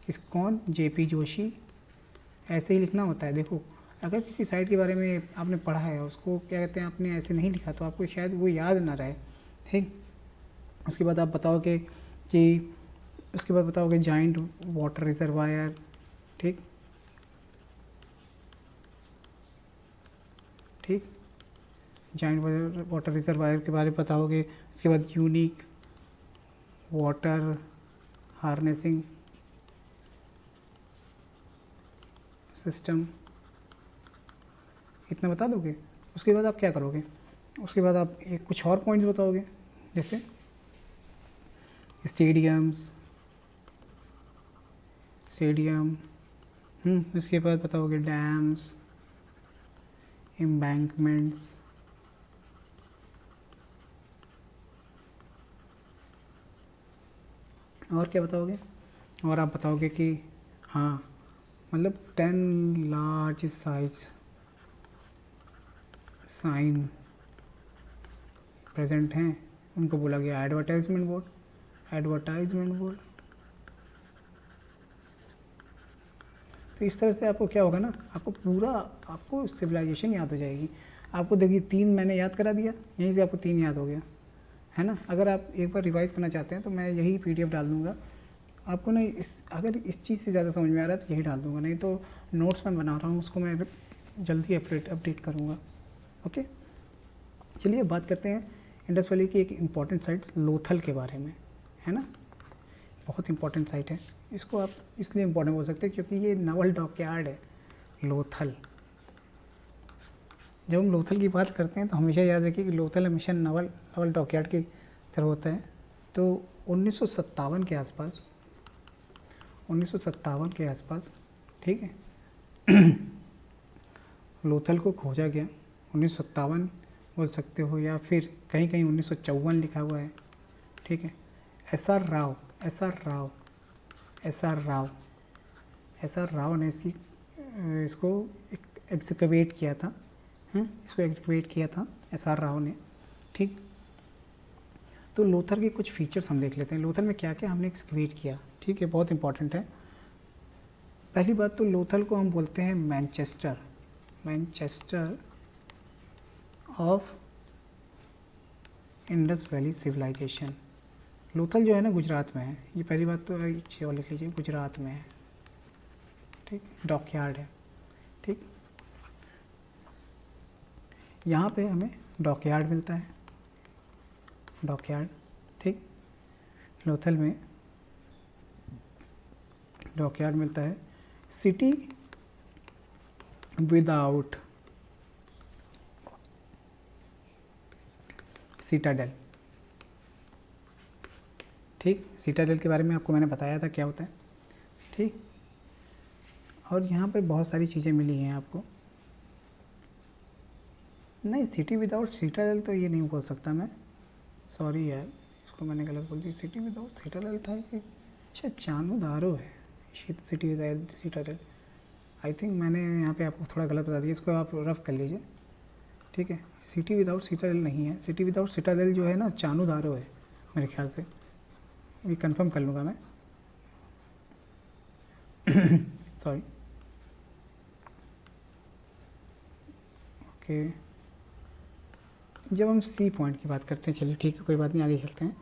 इस्कॉन, जेपी जोशी, ऐसे ही लिखना होता है। देखो अगर किसी साइट के बारे में आपने पढ़ा है, उसको क्या कहते हैं आपने ऐसे नहीं लिखा तो आपको शायद वो याद ना रहे। ठीक, उसके बाद आप बताओगे कि उसके बाद बताओगे जाइंट वाटर रिजर्वायर। ठीक, ठीक, जाइंट वाटर रिजर्वायर के बारे में बताओगे। उसके बाद यूनिक वाटर हार्नेसिंग सिस्टम, इतना बता दोगे। उसके बाद आप क्या करोगे, उसके बाद आप एक कुछ और पॉइंट्स बताओगे, जैसे स्टेडियम, इसके बाद बताओगे डैम्स, एम्बैंकमेंट्स, और क्या बताओगे। और आप बताओगे कि हाँ मतलब 10 लार्ज साइज साइन प्रेजेंट हैं, उनको बोला गया एडवर्टाइजमेंट बोर्ड। तो इस तरह से आपको क्या होगा ना, आपको सिविलाइजेशन याद हो जाएगी। आपको देखिए 3 मैंने याद करा दिया, यहीं से आपको 3 याद हो गया, है ना। अगर आप एक बार रिवाइज़ करना चाहते हैं तो मैं यही PDF डाल दूँगा आपको ना। अगर इस चीज़ से ज़्यादा समझ में आ रहा है तो यही डाल दूँगा, नहीं तो नोट्स मैं बना रहा हूँ उसको मैं जल्दी अपडेट करूँगा। ओके, चलिए बात करते हैं इंडस वैली की एक इम्पॉर्टेंट साइट लोथल के बारे में, है ना। बहुत इंपॉर्टेंट साइट है, इसको आप इसलिए इम्पॉर्टेंट बोल सकते हैं क्योंकि ये नावल डॉकयार्ड है लोथल। जब हम लोथल की बात करते हैं तो हमेशा याद रखिए कि लोथल हमेशा नावल डॉकयार्ड की तरह होता है। तो 1957 के आसपास, ठीक है, लोथल को खोजा गया। 1957 बोल सकते हो या फिर कहीं कहीं 1954 लिखा हुआ है। ठीक है, एस आर राव ने इसको एक्सकवेट किया था। इसको एक्सकवेट किया था एस आर राव ने। ठीक, तो लोथल के कुछ फीचर्स हम देख लेते हैं, लोथल में क्या क्या हमने एक्सकवेट किया। ठीक है, बहुत इंपॉर्टेंट है। पहली बात तो लोथल को हम बोलते हैं Manchester of Indus valley civilisation. Lothal जो है ना गुजरात में है, ये पहली बात तो एक चीज़ और लिख लीजिए, गुजरात में है। ठीक, डॉकयार्ड है। ठीक, यहाँ पे हमें डॉकयार्ड मिलता है, डॉकयार्ड, ठीक। लोथल में डॉकयार्ड मिलता है। सिटी विदाउट सिटाडेल, ठीक। सिटाडेल के बारे में आपको मैंने बताया था क्या होता है, ठीक। और यहाँ पे बहुत सारी चीज़ें मिली हैं आपको। नहीं, सिटी विदाउट सिटाडेल तो ये नहीं बोल सकता मैं, सॉरी यार, इसको मैंने गलत बोल दी। सिटी विदाउट सिटाडेल था कि शायद चानूदारो है, city without Citadel. I think मैंने यहाँ पे आपको थोड़ा गलत बता दिया, इसको आप रफ कर लीजिए, ठीक है। सिटी विदाउट सिटाडेल नहीं है, सिटी विदाउट सिटाडेल जो है ना चानूदारो है मेरे ख्याल से, ये कंफर्म कर लूँगा मैं। Sorry, okay. जब हम सी पॉइंट की बात करते हैं, चलिए ठीक है, कोई बात नहीं, आगे चलते हैं।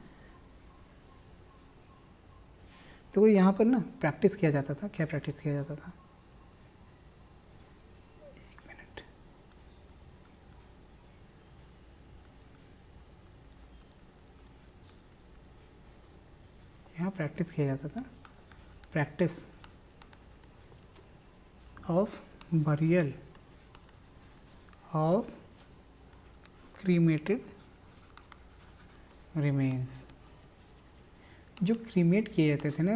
तो यहाँ पर ना प्रैक्टिस किया जाता था, क्या प्रैक्टिस किया जाता था, एक मिनट, यहाँ प्रैक्टिस किया जाता था, practice of burial of cremated remains. जो क्रीमेट किए जाते थे ना,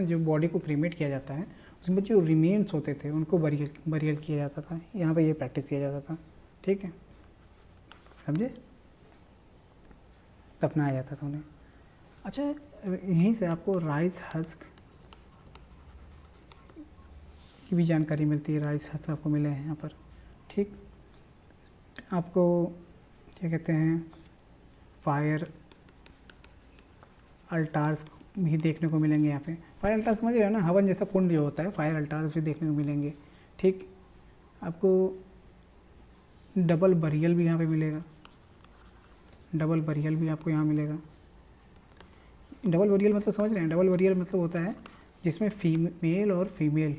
जो बॉडी को क्रीमेट किया जाता है, उसमें जो रिमेन्स होते थे उनको बरियल किया जाता था। यहाँ पे ये प्रैक्टिस किया जाता था, ठीक है, समझे, दफनाया जाता था उन्हें। अच्छा, यहीं से आपको राइस हस्क की भी जानकारी मिलती है, राइस हस्क आपको मिले हैं यहाँ पर, ठीक। आपको क्या कहते हैं, फायर अल्टार्स भी देखने को मिलेंगे यहाँ पे। फायर अल्टार्स समझ रहे हो ना, हवन जैसा कुंड जो होता है, फायर अल्टार्स भी देखने को मिलेंगे, ठीक। आपको डबल बरियल भी यहाँ पे मिलेगा, डबल बरियल भी आपको यहाँ मिलेगा। डबल बरियल मतलब समझ रहे हैं, डबल बरियल मतलब होता है जिसमें मेल और फीमेल,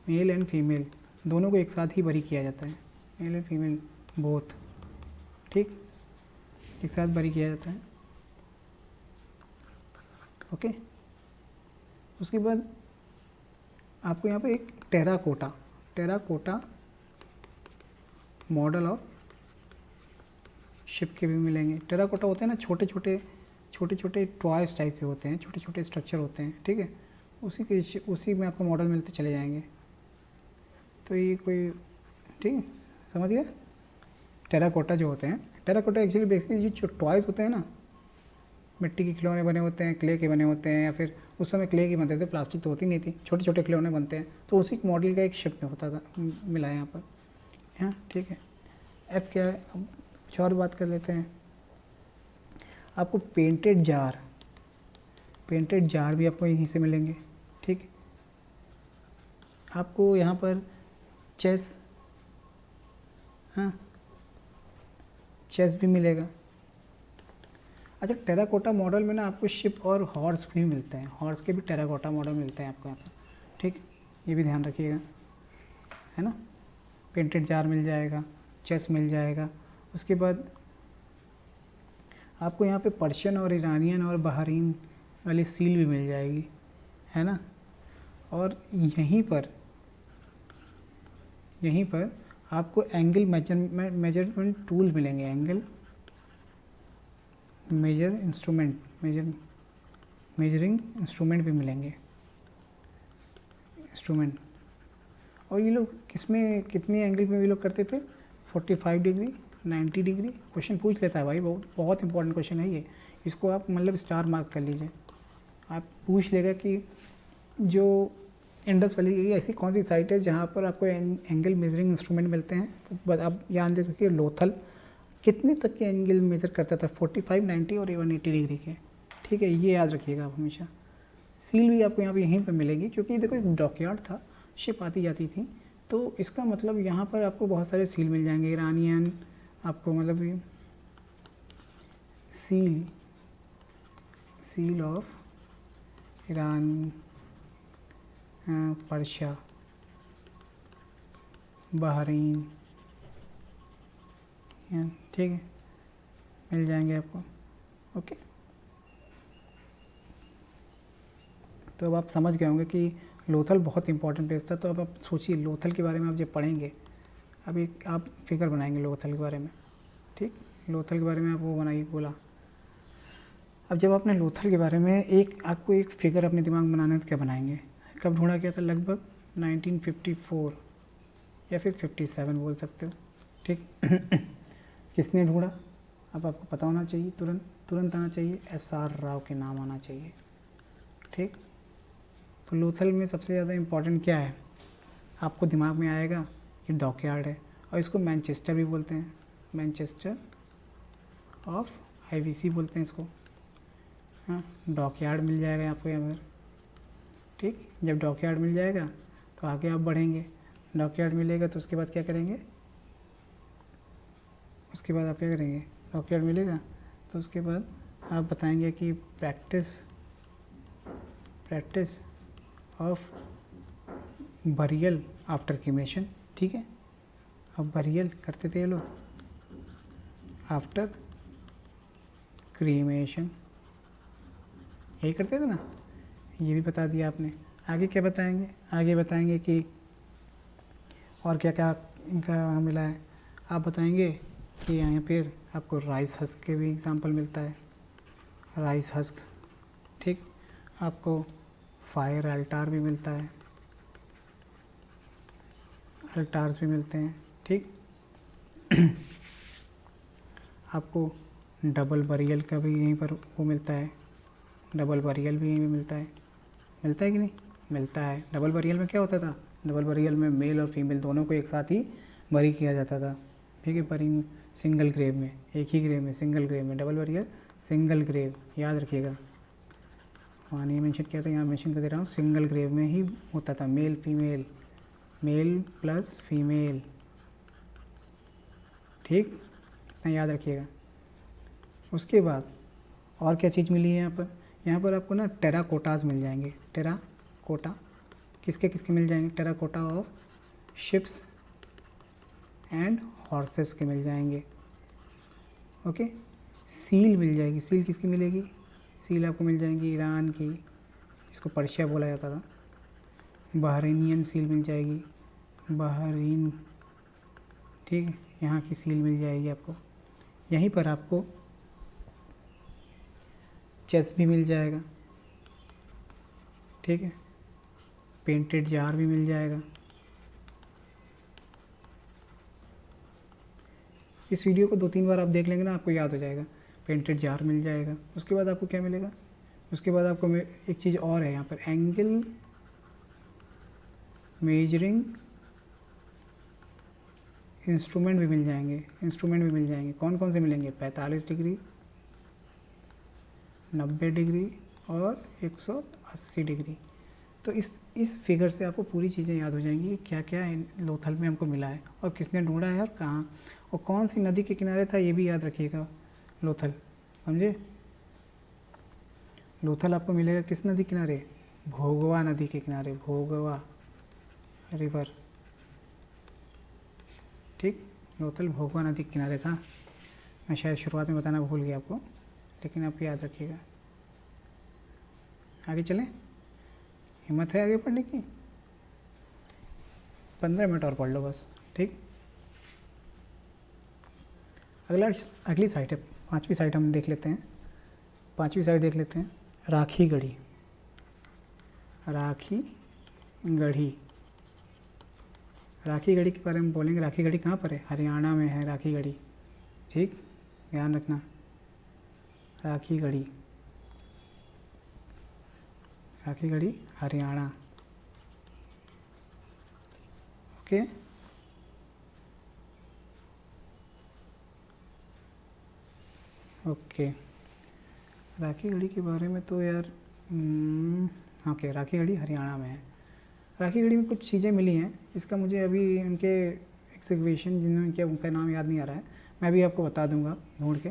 मेल एंड फीमेल दोनों को एक साथ ही बरी किया जाता है, मेल एंड फीमेल बोथ, ठीक, एक साथ बरी किया जाता है, ओके। उसके बाद आपको यहाँ पे एक टेराकोटा मॉडल ऑफ शिप के भी मिलेंगे। टेराकोटा होते हैं ना छोटे छोटे टॉयज टाइप के होते हैं, छोटे छोटे स्ट्रक्चर होते हैं, ठीक है, उसी में आपको मॉडल मिलते चले जाएंगे। तो ये कोई, ठीक है, समझ गया। टेराकोटा जो होते हैं, टेराकोटा एक्चुअली बेसिकली जो टॉयज़ होते हैं ना, मिट्टी के खिलौने बने होते हैं, क्ले के बने होते हैं, या फिर उस समय क्ले के बनते थे, प्लास्टिक तो होती नहीं थी, छोटे छोटे खिलौने बनते हैं, तो उसी मॉडल का एक शिप में होता था, मिला है यहाँ पर, हाँ, ठीक है। एफ क्या है, अब कुछ और बात कर लेते हैं। आपको पेंटेड जार भी आपको यहीं से मिलेंगे, ठीक। आपको यहाँ पर चेस, हाँ, चेस भी मिलेगा। अच्छा, टेराकोटा मॉडल में ना आपको शिप और हॉर्स भी मिलते हैं, हॉर्स के भी टेराकोटा मॉडल मिलते हैं आपको यहाँ पर, ठीक, ये भी ध्यान रखिएगा, है ना। पेंटेड जार मिल जाएगा, चेस मिल जाएगा। उसके बाद आपको यहाँ पे पर्शियन और ईरानियन और बहरीन वाली सील भी मिल जाएगी, है ना। और यहीं पर आपको एंगल मेजरमेंट टूल मिलेंगे, एंगल मेजरिंग इंस्ट्रूमेंट भी मिलेंगे, इंस्ट्रूमेंट। और ये लोग किसमें, कितने एंगल में ये लोग करते थे, 45 डिग्री, 90 डिग्री। क्वेश्चन पूछ लेता है भाई, बहुत इंपॉर्टेंट क्वेश्चन है ये, इसको आप मतलब स्टार मार्क कर लीजिए। आप पूछ लेगा कि जो इंडस वैली ऐसी कौन सी साइट है जहाँ पर आपको एंगल मेजरिंग इंस्ट्रूमेंट मिलते हैं, तो आप याद रख सकते, लोथल कितने तक के एंगल मेजर करता था, 45, 90 और 180 डिग्री के, ठीक है, ये याद रखिएगा आप हमेशा। सील भी आपको यहाँ पे यहीं पर मिलेगी, क्योंकि देखो एक डॉकयार्ड था, शिप आती जाती थी, तो इसका मतलब यहाँ पर आपको बहुत सारे सील मिल जाएंगे। ईरानियन आपको मतलब seal of Iran, Persia, Bahrain, ठीक है, मिल जाएंगे आपको। तो अब आप समझ गए होंगे कि लोथल बहुत इंपॉर्टेंट प्लेस था। तो अब आप सोचिए लोथल के बारे में आप जब पढ़ेंगे, अब एक आप फिगर बनाएंगे लोथल के बारे में, ठीक, लोथल के बारे में आप वो बनाइए बोला। अब जब आपने लोथल के बारे में आपको एक फिगर अपने दिमाग में बनाना है तो क्या बनाएंगे? कब ढूंढा गया था? लगभग 1954 या फिर 57 बोल सकते हो, ठीक। किसने ढूंढा? अब आपको पता होना चाहिए, तुरंत आना चाहिए, SR राव के नाम आना चाहिए, ठीक। तो लोथल में सबसे ज़्यादा इम्पोर्टेंट क्या है? आपको दिमाग में आएगा कि डॉकयार्ड है, और इसको मैनचेस्टर भी बोलते हैं, मैनचेस्टर ऑफ IBC बोलते हैं इसको। हाँ, डॉकयार्ड मिल जाएगा आपको यहाँ पर, ठीक। जब डॉकयार्ड मिल जाएगा तो आगे आप बढ़ेंगे, डॉकयार्ड मिलेगा तो उसके बाद क्या करेंगे? उसके बाद आप क्या करेंगे? डॉकयार्ड मिलेगा तो उसके बाद आप बताएंगे कि practice of burial after cremation, ठीक है। अब बरियल करते थे ये लोग आफ्टर क्रीमेशन, यही करते थे ना, ये भी बता दिया आपने। आगे क्या बताएंगे? आगे बताएंगे कि और क्या क्या इनका मिला है। आप बताएंगे कि यहाँ पे आपको राइस हस्क के भी एग्जांपल मिलता है, राइस हस्क, ठीक। आपको फायर अल्टार भी मिलता है, अल्टार्स भी मिलते हैं, ठीक। आपको डबल बरियल का भी यहीं पर वो मिलता है, डबल बरियल भी यहीं मिलता है कि नहीं? मिलता है। डबल बरियल में क्या होता था? डबल बरियल में मेल और फीमेल दोनों को एक साथ ही बरी किया जाता था, ठीक है। बरी सिंगल ग्रेव में, एक ही ग्रेव में, सिंगल ग्रेव में, डबल बरियल सिंगल ग्रेव, याद रखिएगा। वहाँ नहीं मेंशन किया था, यहाँ मेंशन कर दे रहा हूँ, सिंगल ग्रेव में ही होता था, male female, male plus female, ठीक, इतना याद रखिएगा। उसके बाद और क्या चीज़ मिली है यहाँ पर? यहाँ पर आपको ना टेराकोटास मिल जाएंगे, टेराकोटा किसके किसके मिल जाएंगे? Terracotta of ships and horses के मिल जाएंगे, ओके। सील मिल जाएगी, सील किसकी मिलेगी? सील आपको मिल जाएंगी ईरान की, इसको पर्शिया बोला जाता था। बहरीनियन सील मिल जाएगी, बहरीन, ठीक, यहाँ की सील मिल जाएगी आपको। यहीं पर आपको चेस भी मिल जाएगा, ठीक है। पेंटेड जार भी मिल जाएगा। इस वीडियो को 2-3 बार आप देख लेंगे ना, आपको याद हो जाएगा। पेंटेड जार मिल जाएगा। उसके बाद आपको क्या मिलेगा? उसके बाद आपको एक चीज़ और है यहाँ पर, एंगल मेजरिंग इंस्ट्रूमेंट भी मिल जाएंगे। कौन कौन से मिलेंगे? 45 डिग्री, 90 डिग्री और 180 डिग्री। तो इस फिगर से आपको पूरी चीज़ें याद हो जाएंगी कि क्या क्या लोथल में हमको मिला है और किसने ढूंढा है और कहाँ, और कौन सी नदी के किनारे था, ये भी याद रखिएगा। लोथल, समझे? लोथल आपको मिलेगा किस नदी किनारे? भोगवा नदी के किनारे, भोगवा रिवर, ठीक। लोथल भोगवा नदी के किनारे था। मैं शायद शुरुआत में बताना भूल गया आपको, लेकिन आप याद रखिएगा। आगे चलें, हिम्मत है आगे पढ़ने की? 15 मिनट और पढ़ लो बस, ठीक। अगली साइट है, 5वीं साइट हम देख लेते हैं। 5वीं साइट देख लेते हैं, राखी गढ़ी। राखी गढ़ी के बारे में बोलेंगे। राखी गढ़ी कहाँ पर है? हरियाणा में है राखी गढ़ी, ठीक, ध्यान रखना। राखी गढ़ी हरियाणा, ओके। राखी गढ़ी के बारे में तो यार ओके, राखी गढ़ी हरियाणा में है। राखी गढ़ी में कुछ चीज़ें मिली हैं, इसका मुझे अभी उनके एग्जीबिशन जिन्होंने किया उनका नाम याद नहीं आ रहा है, मैं भी आपको बता दूंगा ढूंढ के,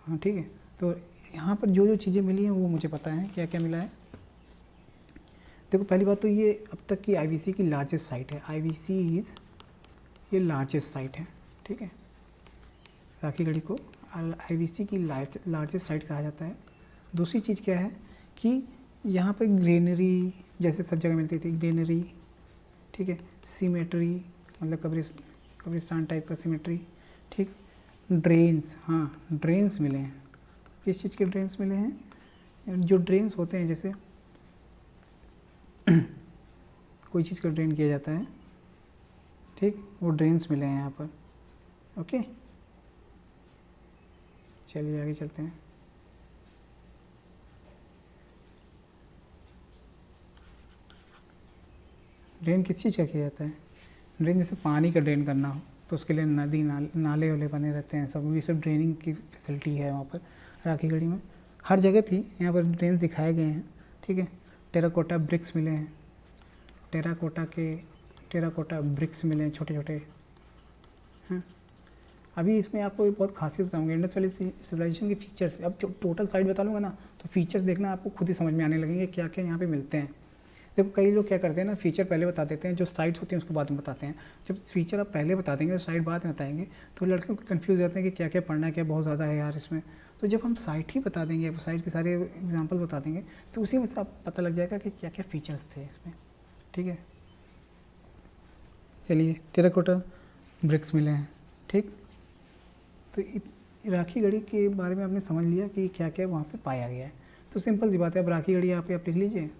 हाँ ठीक है। तो यहाँ पर जो जो चीज़ें मिली हैं वो मुझे पता है क्या क्या मिला है। देखो, पहली बात तो ये अब तक की IBC की लार्जेस्ट साइट है। IBC इज़ ये लार्जेस्ट साइट है, ठीक है। राखी गढ़ी को IBC की लार्जेस्ट साइट कहा जाता है। दूसरी चीज़ क्या है कि यहाँ पे ग्रीनरी जैसे सब जगह मिलती थी, ग्रीनरी, ठीक है, सीमेट्री मतलब कब्रिस्तान टाइप का सीमेट्री, ठीक। ड्रेन्स, हाँ ड्रेन्स मिले हैं। किस चीज़ के ड्रेन्स मिले हैं? जो ड्रेन्स होते हैं, जैसे कोई चीज़ का ड्रेन किया जाता है, ठीक, वो ड्रेन्स मिले हैं यहाँ पर। ओके, चलिए आगे चलते हैं। ड्रेन किस चीज़ का किया जाता है? ड्रेन जैसे पानी का ड्रेन करना हो तो उसके लिए नदी नाले वाले बने रहते हैं, सब ये सब ड्रेनिंग की फैसिलिटी है वहाँ पर राखीगढ़ी में। हर जगह थी, यहाँ पर ड्रेन दिखाए गए हैं, ठीक है। टेराकोटा ब्रिक्स मिले हैं, टेराकोटा ब्रिक्स मिले हैं छोटे छोटे, हैं। अभी इसमें आपको बहुत खासियत बताऊँगा इंडस वैली सिविलाइजेशन के फीचर्स। अब टोटल साइट बता लूँगा ना तो फीचर्स देखना आपको खुद ही समझ में आने लगेंगे क्या क्या यहाँ पे मिलते हैं। देखो कई लोग क्या करते हैं ना, फीचर पहले बता देते हैं, जो साइट्स होती हैं उसको बाद में बताते हैं। जब फीचर आप पहले बता देंगे तो साइट बाद में बताएंगे तो लड़कियों को कन्फ्यूज़ रहते हैं कि क्या क्या पढ़ना है, क्या बहुत ज़्यादा है यार इसमें। तो जब हम साइट ही बता देंगे, साइट के सारे एग्जाम्पल बता देंगे तो उसी में से आप पता लग जाएगा कि क्या क्या फीचर्स थे इसमें, ठीक है। चलिए, टेराकोटा ब्रिक्स मिले हैं, ठीक। तो राखीगढ़ी के बारे में आपने समझ लिया कि क्या क्या वहाँ पे पाया गया है। तो सिंपल सी बात है, अब राखीगढ़ी यहाँ पे आप लिख लीजिए।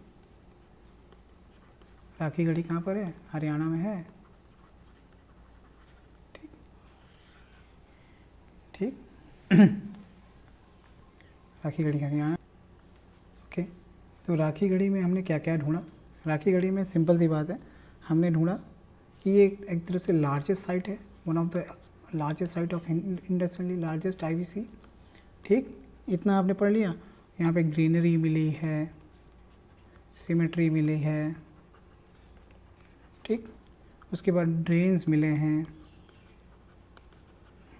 राखीगढ़ी कहाँ पर है? हरियाणा में है, ठीक ठीक। राखीगढ़ी हरियाणा, ओके। तो राखीगढ़ी में हमने क्या क्या ढूंढा? राखीगढ़ी में सिंपल सी बात है, हमने ढूंढा कि ये एक तरह से लार्जेस्ट साइट है, one of the largest site of Indus valley, largest IVC, ठीक। इतना आपने पढ़ लिया। यहाँ पे ग्रीनरी मिली है, सिमेट्री मिली है, ठीक। उसके बाद ड्रेन्स मिले हैं,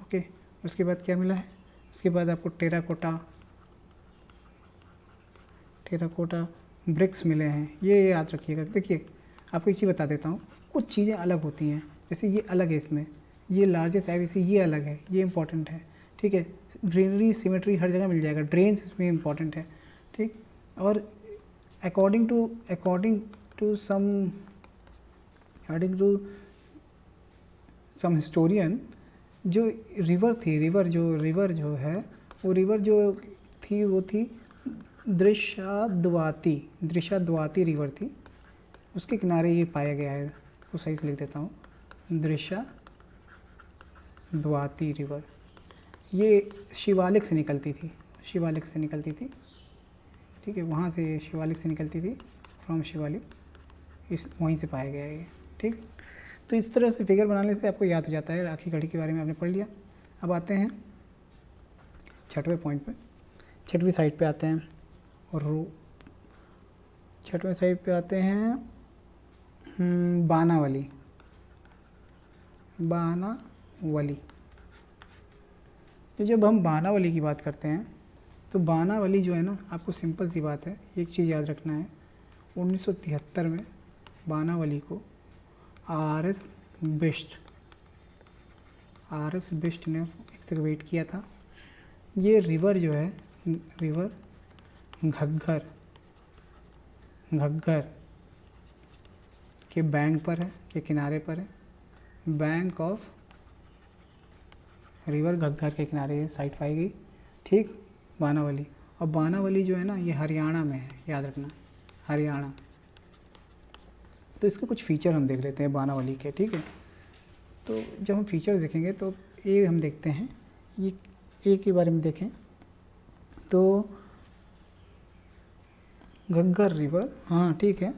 ओके। उसके बाद क्या मिला है? उसके बाद आपको टेराकोटा ब्रिक्स मिले हैं। ये याद रखिएगा। देखिए आपको एक चीज़ बता देता हूँ, कुछ चीज़ें अलग होती हैं, जैसे ये अलग है, इसमें ये लार्जेस्ट IVC ये अलग है, ये इंपॉर्टेंट है, ठीक है। ग्रीनरी सिमेट्री हर जगह मिल जाएगा, ड्रेन्स इसमें इंपॉर्टेंट है, ठीक। और अकॉर्डिंग टू सम हिस्टोरियन, जो रिवर जो है वो रिवर जो थी वो थी दृशाद्वाती रिवर थी, उसके किनारे ये पाया गया है। तो सही से लिख देता हूँ, दृशाद्वाती रिवर। ये शिवालिक से निकलती थी, ठीक है। वहाँ से शिवालिक से निकलती थी, फ्रॉम शिवालिक, इस वहीं से पाया गया है ये, ठीक। तो इस तरह से फिगर बनाने से आपको याद हो जाता है। राखीगढ़ी के बारे में आपने पढ़ लिया। अब आते हैं छठवें पॉइंट पे, छठवीं साइड पे आते हैं। और छठवें साइड पे आते हैं बानावली। तो जब हम बानावली की बात करते हैं तो बानावली जो है ना, आपको सिंपल सी बात है, एक चीज़ याद रखना है। 1973 में बानावली को RS बिष्ट ने एक्सकवेट किया था। ये रिवर जो है, रिवर घग्गर के बैंक पर है, के किनारे पर है। बैंक ऑफ रिवर घग्गर के किनारे ये साइट पाई गई, ठीक, बानावली। और बानावली जो है ना, ये हरियाणा में है, याद रखना, हरियाणा। तो इसके कुछ फीचर हम देख लेते हैं बानावली के, ठीक है। तो जब हम फीचर्स देखेंगे तो ये हम देखते हैं, ये ए के बारे में देखें तो घग्गर रिवर, हाँ ठीक है।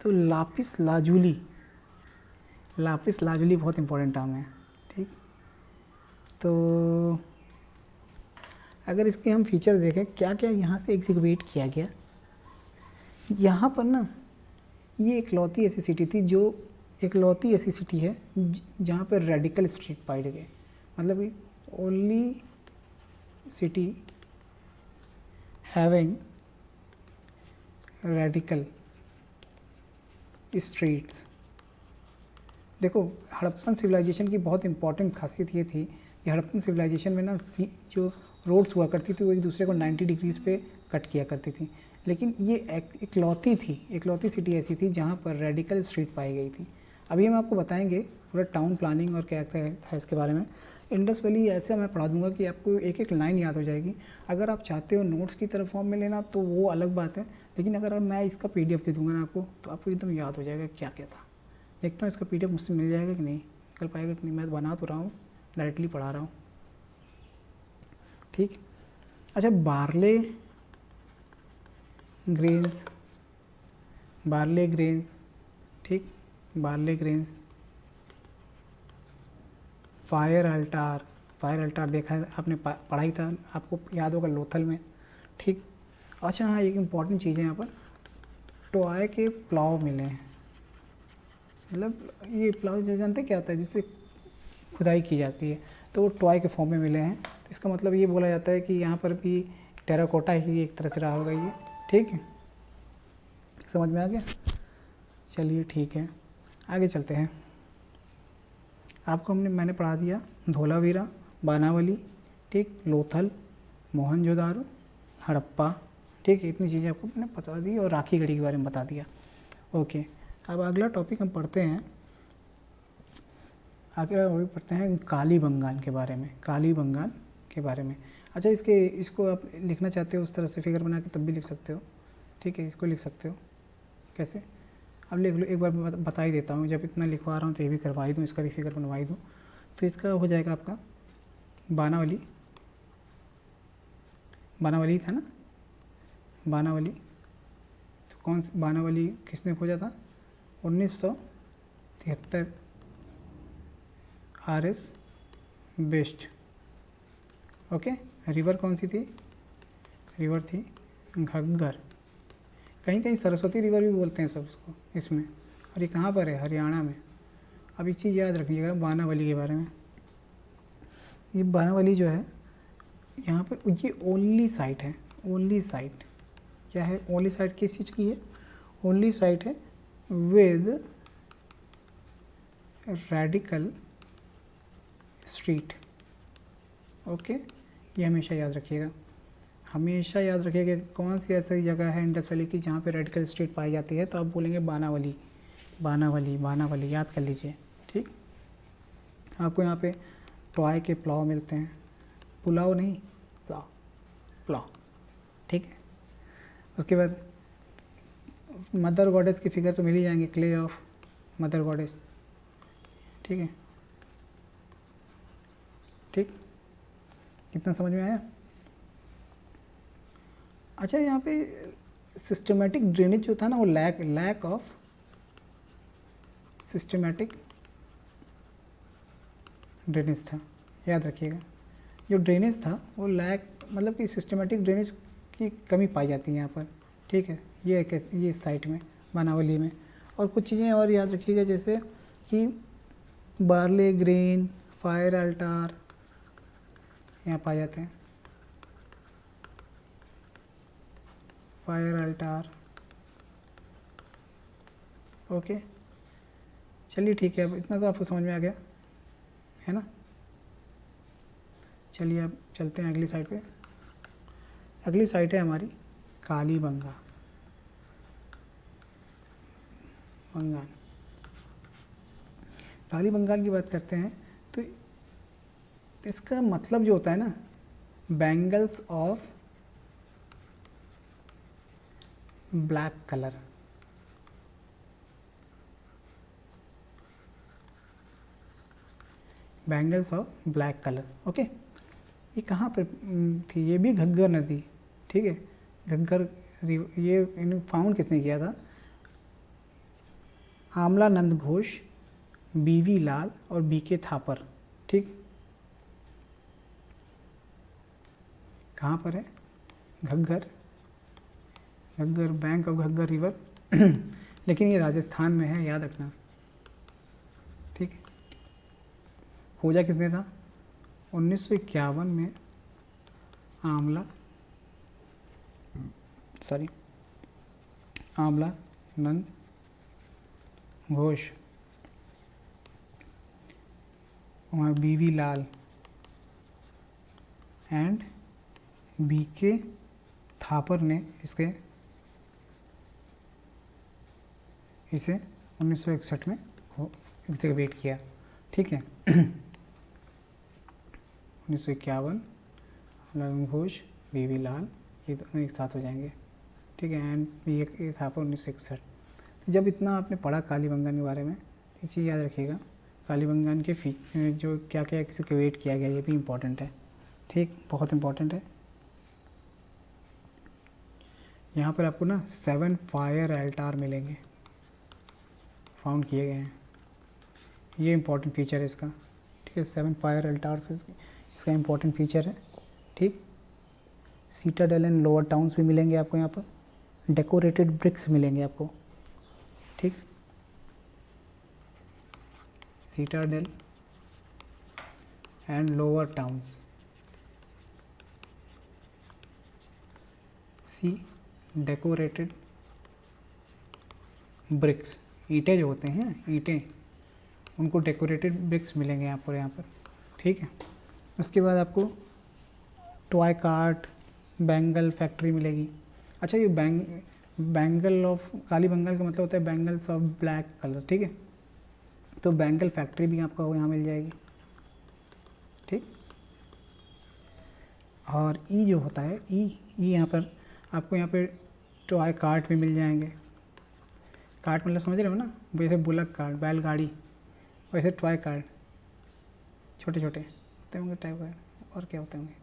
तो लापिस लाजुली बहुत इंपॉर्टेंट टर्म है, ठीक। तो अगर इसके हम फीचर्स देखें, क्या क्या यहाँ से एक्सिक्यूट किया गया, यहाँ पर ना ये इकलौती ऐसी सिटी है जहाँ पर रेडिकल स्ट्रीट पाए गए, मतलब कि only city having radical streets. देखो हड़प्पन सिविलाइजेशन की बहुत इंपॉर्टेंट खासियत ये थी कि हड़प्पन सिविलाइजेशन में ना जो रोड्स हुआ करती थी वो एक दूसरे को 90 डिग्रीज पे कट किया करती थी। लेकिन ये इकलौती सिटी ऐसी थी जहाँ पर रेडिकल स्ट्रीट पाई गई थी। अभी हम आपको बताएंगे पूरा टाउन प्लानिंग और क्या क्या है इसके बारे में। इंडस वैली ऐसे मैं पढ़ा दूंगा कि आपको एक एक लाइन याद हो जाएगी। अगर आप चाहते हो नोट्स की तरह फॉर्म में लेना तो वो अलग बात है, लेकिन अगर मैं इसका PDF दे दूंगा ना आपको तो आपको एकदम याद हो जाएगा क्या क्या था। देखता हूँ इसका PDF मुझसे मिल जाएगा कि नहीं, निकल पाएगा कि नहीं। मैं बना तो रहा हूँ, डायरेक्टली पढ़ा रहा हूँ, ठीक। अच्छा, बार्ले ग्रेन्स, ठीक, बार्ले ग्रेन्स, फायर अल्टार देखा है आपने, पढ़ाई था, आपको याद होगा लोथल में, ठीक। अच्छा हाँ, एक इम्पॉर्टेंट चीज़ है यहाँ पर, टॉय के प्लाव मिले हैं। मतलब ये प्लाव जानते क्या होता है, जिससे खुदाई की जाती है, तो वो टॉय के फॉर्म में मिले हैं। तो इसका मतलब ये बोला जाता है कि यहाँ पर भी टेराकोटा ही एक तरह से रहा होगा ये, ठीक है। समझ में आ गया? चलिए ठीक है, आगे चलते हैं। आपको मैंने पढ़ा दिया धोलावीरा, बानावली, ठीक, लोथल, मोहनजोदारो, हड़प्पा, ठीक है। इतनी चीज़ें आपको मैंने बता दी और राखी गढ़ी के बारे में बता दिया। ओके, अब अगला टॉपिक हम पढ़ते हैं, आगे वही पढ़ते हैं कालीबंगान के बारे में। अच्छा, इसको आप लिखना चाहते हो उस तरह से फिगर बना के तब भी लिख सकते हो, ठीक है। इसको लिख सकते हो कैसे, अब लिख लो, एक बार बता ही देता हूँ। जब इतना लिखवा रहा हूँ तो ये भी करवा ही दूँ, इसका भी फिगर बनवा ही दूँ। तो इसका हो जाएगा आपका बानावली था ना, बानावली। तो कौन सी बानावली किसने खोजा था? 1973, RS बेस्ट, ओके। रिवर कौन सी थी? रिवर थी घग्गर, कहीं कहीं सरस्वती रिवर भी बोलते हैं सब इसको इसमें। और ये कहाँ पर है? हरियाणा में। अब एक चीज़ याद रखिएगा बानावली के बारे में, ये बानावली जो है यहाँ पर ये ओनली साइट है। ओनली साइट क्या है? ओनली साइट किस चीज़ की है? ओनली साइट है विद रेडिकल स्ट्रीट, ओके। ये हमेशा याद रखिएगा, हमेशा याद रखिएगा। कौन सी ऐसी जगह है इंडस वैली की जहाँ पे रेडिकल स्ट्रीट पाई जाती है? तो आप बोलेंगे बानावली, बानावली, बानावली, याद कर लीजिए, ठीक। आपको यहाँ पे टॉय के प्लाव मिलते हैं, पुलाव नहीं, प्लाव, प्लाव, ठीक है। उसके बाद मदर गॉडेस की फिगर तो मिल ही जाएंगे, क्ले ऑफ मदर गॉडेस, ठीक है, ठीक। कितना समझ में आया? अच्छा, यहाँ पे सिस्टमेटिक ड्रेनेज जो था ना, वो लैक ऑफ सिस्टमेटिक ड्रेनेज था, याद रखिएगा। जो ड्रेनेज था वो मतलब कि सिस्टमेटिक ड्रेनेज की कमी पाई जाती है यहाँ पर, ठीक है। ये इस साइट में, बानावली में। और कुछ चीज़ें और याद रखिएगा, जैसे कि बार्ले ग्रेन, फायर अल्टार यहाँ पाए जाते हैं, फायर अल्टार, ओके। चलिए ठीक है, अब इतना तो आपको समझ में आ गया है ना। चलिए अब चलते हैं अगली साइड पे। अगली साइट है हमारी कालीबंगा, बंगाल। कालीबंगाल की बात करते हैं तो इसका मतलब जो होता है ना, bangles of black colour, bangles of black colour, okay. ये कहाँ पर थी? ये भी घग्गर नदी, ठीक है, घग्गर। ये इन फाउंड किसने किया था? आमलानंद घोष, BV लाल और BK थापर, ठीक। कहाँ पर है? Ghaggar, Ghaggar, bank of Ghaggar river लेकिन ये राजस्थान में है, याद रखना, ठीक। खोजा किसने था? 1951 में आमलानंद घोष, वहाँ BV Lal and BK Thapar ने इसे 1961 में एक्सकवेट किया, ठीक है। 1951 ललन घोष, वी लाल, ये दोनों एक साथ हो जाएंगे, ठीक है। एंड ये थापर 1961। तो जब इतना आपने पढ़ा कालीबंगन के बारे में, एक चीज़ याद रखिएगा, कालीबंगन के जो क्या क्या एक्सकवेट किया गया ये भी इम्पोर्टेंट है, ठीक, बहुत इम्पोर्टेंट है। यहाँ पर आपको ना 7 फायर एल्टार मिलेंगे, फाउंड किए गए हैं, ये इम्पोर्टेंट फीचर है इसका, ठीक है। 7 फायर एल्टार्स इसका इम्पोर्टेंट फीचर है, ठीक। सीटाडेल एंड लोअर टाउन्स भी मिलेंगे आपको यहाँ पर, डेकोरेटेड ब्रिक्स मिलेंगे आपको, ठीक। Citadel and lower towns, see decorated bricks, ईंटें जो होते हैं ईंटें, उनको डेकोरेटेड ब्रिक्स मिलेंगे यहाँ पर, ठीक है। उसके बाद आपको टॉय कार्ट, बैंगल फैक्ट्री मिलेगी। अच्छा, ये बैंगल ऑफ कालीबंगन का मतलब होता है बैंगल्स ऑफ ब्लैक कलर, ठीक है। तो बैंगल फैक्ट्री भी आपको यहाँ मिल जाएगी, ठीक। और ई जो होता है ई यहाँ पर आपको यहाँ पे टॉय कार्ट भी मिल जाएंगे। कार्ट मतलब समझ रहे हो ना, वैसे बुलक कार्ट, बैलगाड़ी, वैसे टॉय कार्ट छोटे छोटे होते होंगे टाइप कार्ड, और क्या होते होंगे,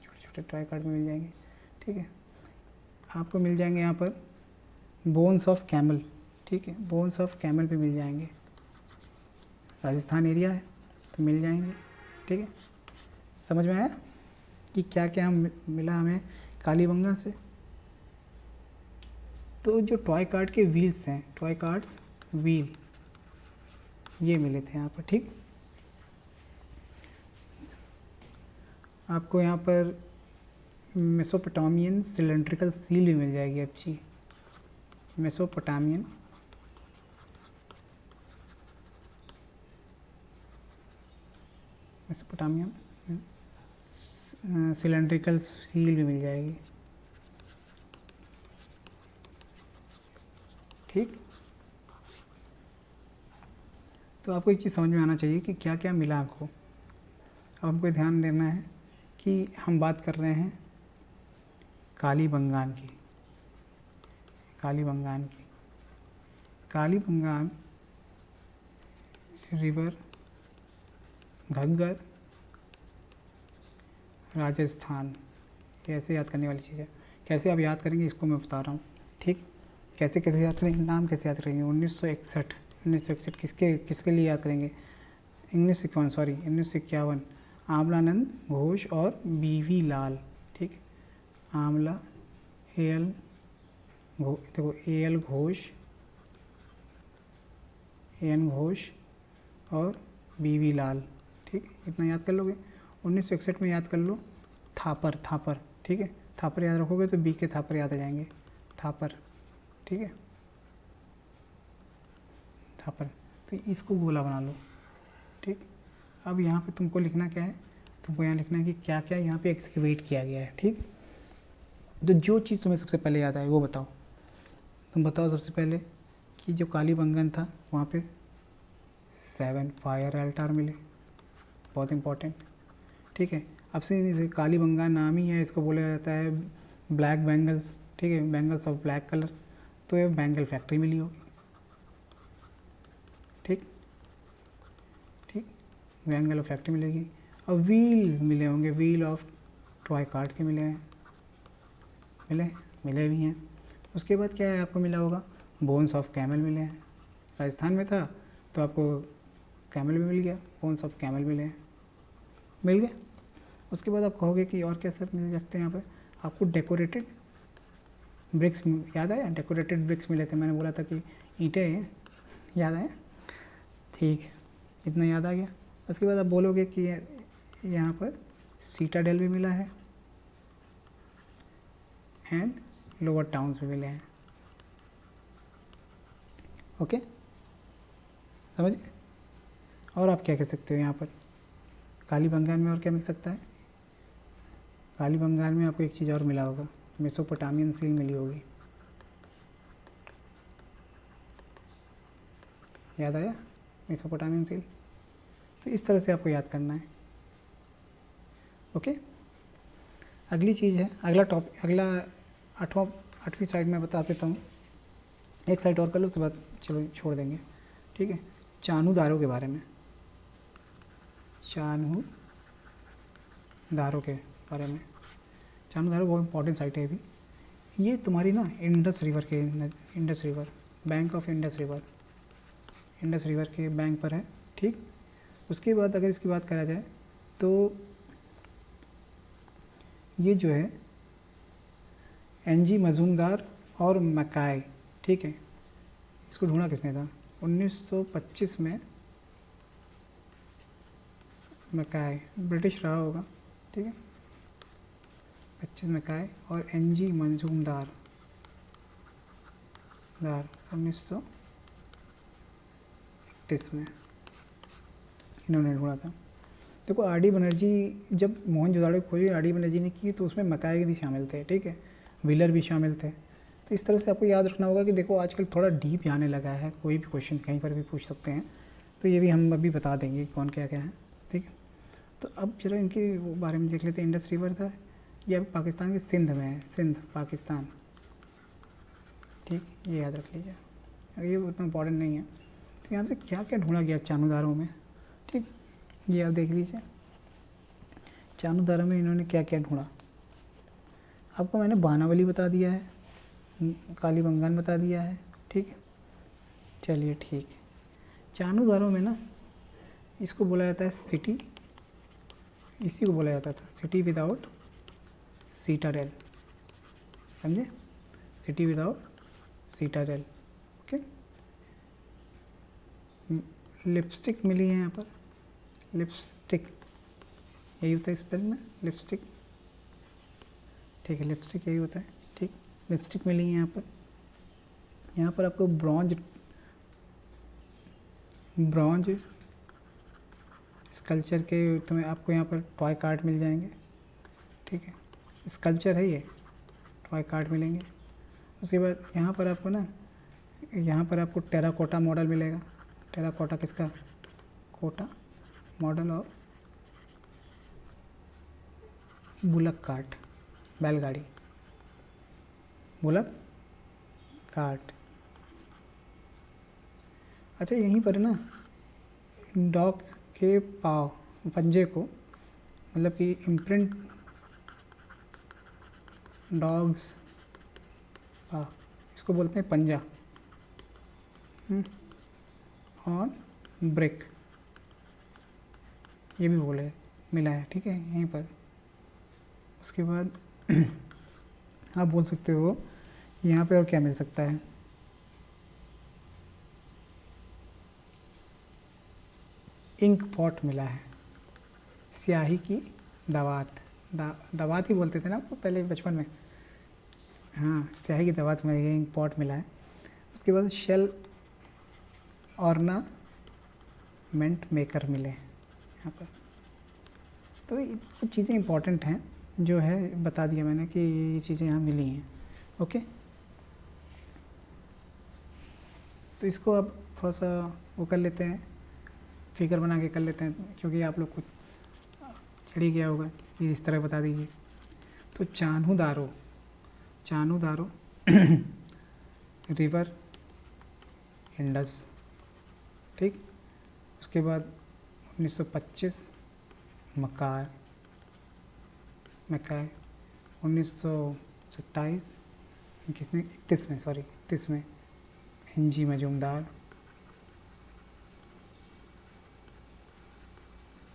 छोटे छोटे टॉय कार्ड में मिल जाएंगे, ठीक है। आपको मिल जाएंगे यहाँ पर बोन्स ऑफ कैमल, ठीक है, बोन्स ऑफ कैमल भी मिल जाएंगे, राजस्थान एरिया है तो मिल जाएंगे, ठीक है। समझ में आया कि क्या क्या मिला हमें कालीबंगन से। तो जो टॉय कार्ट के व्हील्स हैं, टॉय कार्ट्स व्हील, ये मिले थे यहाँ पर, ठीक। आपको यहाँ पर मेसोपोटामियन सिलेंड्रिकल सील भी मिल जाएगी अच्छी, मेसोपोटामियन सिलेंड्रिकल सील भी मिल जाएगी, ठीक। तो आपको एक चीज़ समझ में आना चाहिए कि क्या क्या मिला आपको। अब हमको ध्यान देना है कि हम बात कर रहे हैं कालीबंगन की, कालीबंगन रिवर, घग्गर, राजस्थान, ये ऐसे याद करने वाली चीज़ है। कैसे आप याद करेंगे इसको मैं बता रहा हूँ, ठीक। कैसे कैसे याद करेंगे, नाम कैसे याद करेंगे। 1961 किसके लिए याद करेंगे, 1951 आमलानंद घोष और बीवी लाल, ठीक। आमला देखो एन घोष और बीवी लाल, ठीक। इतना याद कर लोगे। 1961 में याद कर लो थापर, ठीक है। थापर याद रखोगे तो बी के थापर याद आ जाएंगे, थापर, ठीक है, थापर। तो इसको गोला बना लो, ठीक। अब यहाँ पे तुमको लिखना क्या है, तुमको यहाँ लिखना है कि क्या क्या यहाँ पे एक्सकवेट किया गया है, ठीक। तो जो चीज़ तुम्हें सबसे पहले याद आए वो बताओ। तुम बताओ सबसे पहले कि जो कालीबंगन था वहाँ पे 7 फायर एल्टार मिले, बहुत इंपॉर्टेंट, ठीक है। अब से कालीबंगन नाम ही है, इसको बोला जाता है ब्लैक बैंगल्स, ठीक है, बैंगल्स ऑफ ब्लैक कलर। तो ये बैंगल फैक्ट्री मिली होगी, ठीक, बैंगल ऑफ फैक्ट्री मिलेगी। और व्हील मिले होंगे, व्हील ऑफ टॉय कार्ट के मिले भी हैं। उसके बाद क्या है आपको मिला होगा, बोन्स ऑफ कैमल मिले हैं, राजस्थान में था तो आपको कैमल भी मिल गया, बोन्स ऑफ कैमल मिल गए। उसके बाद आप कहोगे कि और क्या सब मिल सकते हैं यहाँ पर, आपको डेकोरेटेड ब्रिक्स याद आया, डेकोरेटेड ब्रिक्स मिले थे, मैंने बोला था कि ईंटें हैं, याद आया, ठीक है, इतना याद आ गया। उसके बाद आप बोलोगे कि यहाँ पर सीटाडेल भी मिला है एंड लोअर टाउन्स भी मिले हैं, ओके, समझिए। और आप क्या कह सकते हो यहाँ पर कालीबंगन में और क्या मिल सकता है, खाली बंगाल में आपको एक चीज़ और मिला होगा, मेसोपोटामियन सील मिली होगी, याद आया मेसोपोटामियन सील। तो इस तरह से आपको याद करना है। ओके, अगली चीज़ है, अगला आठवीं साइड में बता देता हूँ, एक साइड और कर लो उसके बाद चलो छोड़ देंगे, ठीक है। चानूदारों के बारे में, चानूदारों के बारे में। चानूदारो बहुत इंपॉर्टेंट साइट है अभी। ये तुम्हारी ना Indus river bank of Indus river के बैंक पर है, ठीक। उसके बाद अगर इसकी बात करा जाए तो ये जो है एनजी मजूमदार और मकाई, ठीक है। इसको ढूंढा किसने था? 1925 में मकाई, ब्रिटिश रहा होगा, ठीक है। 25 मकाई और एनजी मजूमदार 1931 में इन्होंने ढूंढा था। देखो आर डी बनर्जी, जब मोहनजोदड़ो की खोज आर डी बनर्जी ने की तो उसमें मकाई भी शामिल थे, ठीक है, व्हीलर भी शामिल थे। तो इस तरह से आपको याद रखना होगा कि देखो आजकल थोड़ा डीप जाने लगा है, कोई भी क्वेश्चन कहीं पर भी पूछ सकते हैं, तो ये भी हम अभी बता देंगे कौन क्या क्या है, ठीक है। तो अब जरा इनके बारे में देख लेते हैं। इंडस रिवर था, ये अब पाकिस्तान के सिंध में है, सिंध पाकिस्तान, ठीक, ये याद रख लीजिए, ये उतना इम्पॉर्टेंट नहीं है। तो यहाँ पे क्या क्या ढूंढा गया चानूदारों में, ठीक, ये आप देख लीजिए चानूदारों में इन्होंने क्या क्या ढूंढा। आपको मैंने बानावली बता दिया है, काली बंगाल बता दिया है, ठीक है। चलिए ठीक है, चानूदारों में ना इसको बोला जाता है सिटी, इसी को बोला जाता था सिटी विदाउट सीटाडेल, समझे, city without citadel. Okay, lipstick मिली है यहाँ पर, लिपस्टिक यही होता है स्पेलिंग में, लिपस्टिक, ठीक है, लिपस्टिक यही होता है, ठीक। लिपस्टिक मिली है यहाँ पर आपको ब्रॉन्ज स्कल्पचर के तुम्हें आपको यहाँ पर टॉय कार्ड मिल जाएंगे, ठीक है, स्कल्पचर है ये, टॉय कार्ड मिलेंगे। उसके बाद यहाँ पर आपको टेराकोटा मॉडल मिलेगा। टेराकोटा किसका? कोटा मॉडल और बुलक कार्ट, बैलगाड़ी, बुलक कार्ट। अच्छा यहीं पर ना डॉग्स के पाँव, पंजे को, मतलब कि इम्प्रिंट डॉग्स पाँव, इसको बोलते हैं पंजा, और ब्रिक, ये भी मिला है, ठीक है, यहीं पर। उसके बाद आप बोल सकते हो यहाँ पे और क्या मिल सकता है, इंक पॉट मिला है, स्याही की दवात, दवात ही बोलते थे ना आपको पहले बचपन में, हाँ, स्याही की दवात मिल गई, इंक पॉट मिला है। उसके बाद शेल ऑर्नामेंट मेकर मिले हैं यहाँ पर। तो ये कुछ चीज़ें इंपॉर्टेंट हैं जो है बता दिया मैंने कि ये चीज़ें यहाँ मिली हैं। ओके, तो इसको अब थोड़ा सा वो कर लेते हैं, फिगर बना के कर लेते हैं, क्योंकि आप लोग को चढ़ ही गया होगा कि इस तरह बता दीजिए। तो चानूदारो रिवर इंडस, ठीक। उसके बाद 1925 मकाई 1927 किसने, 31 में एनजी मजूमदार,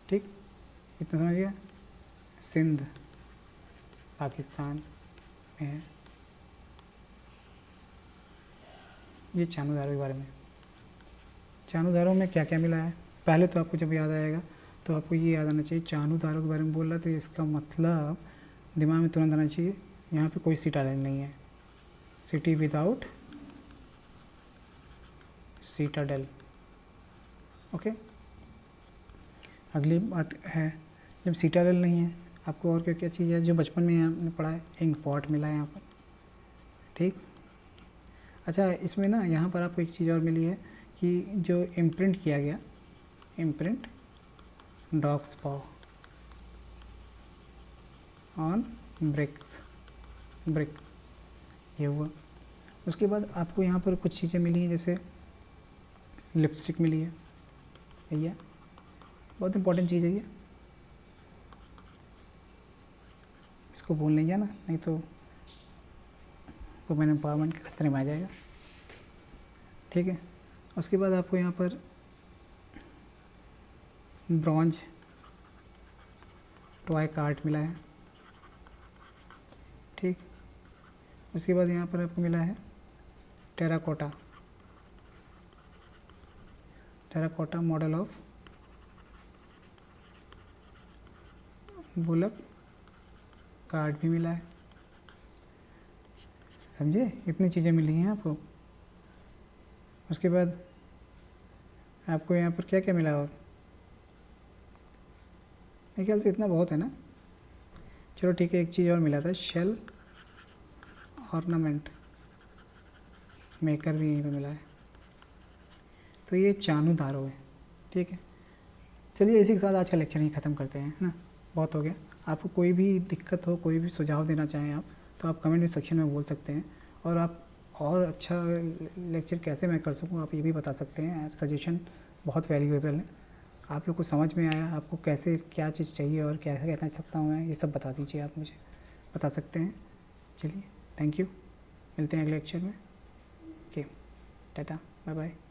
ठीक, इतना समझ गया। सिंध पाकिस्तान में है। ये चानूदारों के बारे में। चानूदारों में क्या क्या मिला है, पहले तो आपको जब याद आएगा तो आपको ये याद आना चाहिए, चानूदारों के बारे में बोल रहा तो इसका मतलब दिमाग में तुरंत आना चाहिए यहाँ पे कोई सीटाडेल नहीं है, सिटी विदाउट सीटाडेल। ओके, अगली बात है जब सीटाडेल नहीं है, आपको और क्या क्या चीज़ है जो बचपन में आपने पढ़ा है? इंक पॉट मिला है यहाँ पर, ठीक। अच्छा, इसमें ना यहाँ पर आपको एक चीज़ और मिली है कि जो इम्प्रिंट किया गया, इम्प्रिंट डॉग्स पॉ ऑन ब्रिक्स, ब्रिक, ये हुआ। उसके बाद आपको यहाँ पर कुछ चीज़ें मिली हैं, जैसे लिपस्टिक मिली है, भैया बहुत इंपॉर्टेंट चीज़ है ये, इसको भूल नहीं जाना, नहीं तो वुमेन एम्पावरमेंट के खतरे में आ जाएगा, ठीक है। उसके बाद आपको यहाँ पर ब्रॉन्ज टॉय कार्ट मिला है, ठीक। उसके बाद यहाँ पर आपको मिला है terracotta, terracotta model of bullock card भी मिला है, समझे, इतनी चीज़ें मिली हैं आपको। उसके बाद आपको यहाँ पर क्या क्या मिला, और मेरे ख्याल से इतना बहुत है ना। चलो ठीक है, एक चीज़ और मिला था, शेल ऑर्नामेंट मेकर भी यहीं पे मिला है। तो ये चानू दारो है, ठीक है। चलिए इसी के साथ आज का लेक्चर ही ख़त्म करते हैं, है ना, बहुत हो गया। आपको कोई भी दिक्कत हो, कोई भी सुझाव देना चाहें आप, तो आप कमेंट सेक्शन में बोल सकते हैं। और आप और अच्छा लेक्चर कैसे मैं कर सकूं, आप ये भी बता सकते हैं। सजेशन बहुत वैल्यूएबल है। आप लोग को समझ में आया, आपको कैसे क्या चीज़ चाहिए और क्या कहना सकता हूँ मैं, ये सब बता दीजिए, आप मुझे बता सकते हैं। चलिए, थैंक यू, मिलते हैं अगले लेक्चर में। Okay, tata, bye bye.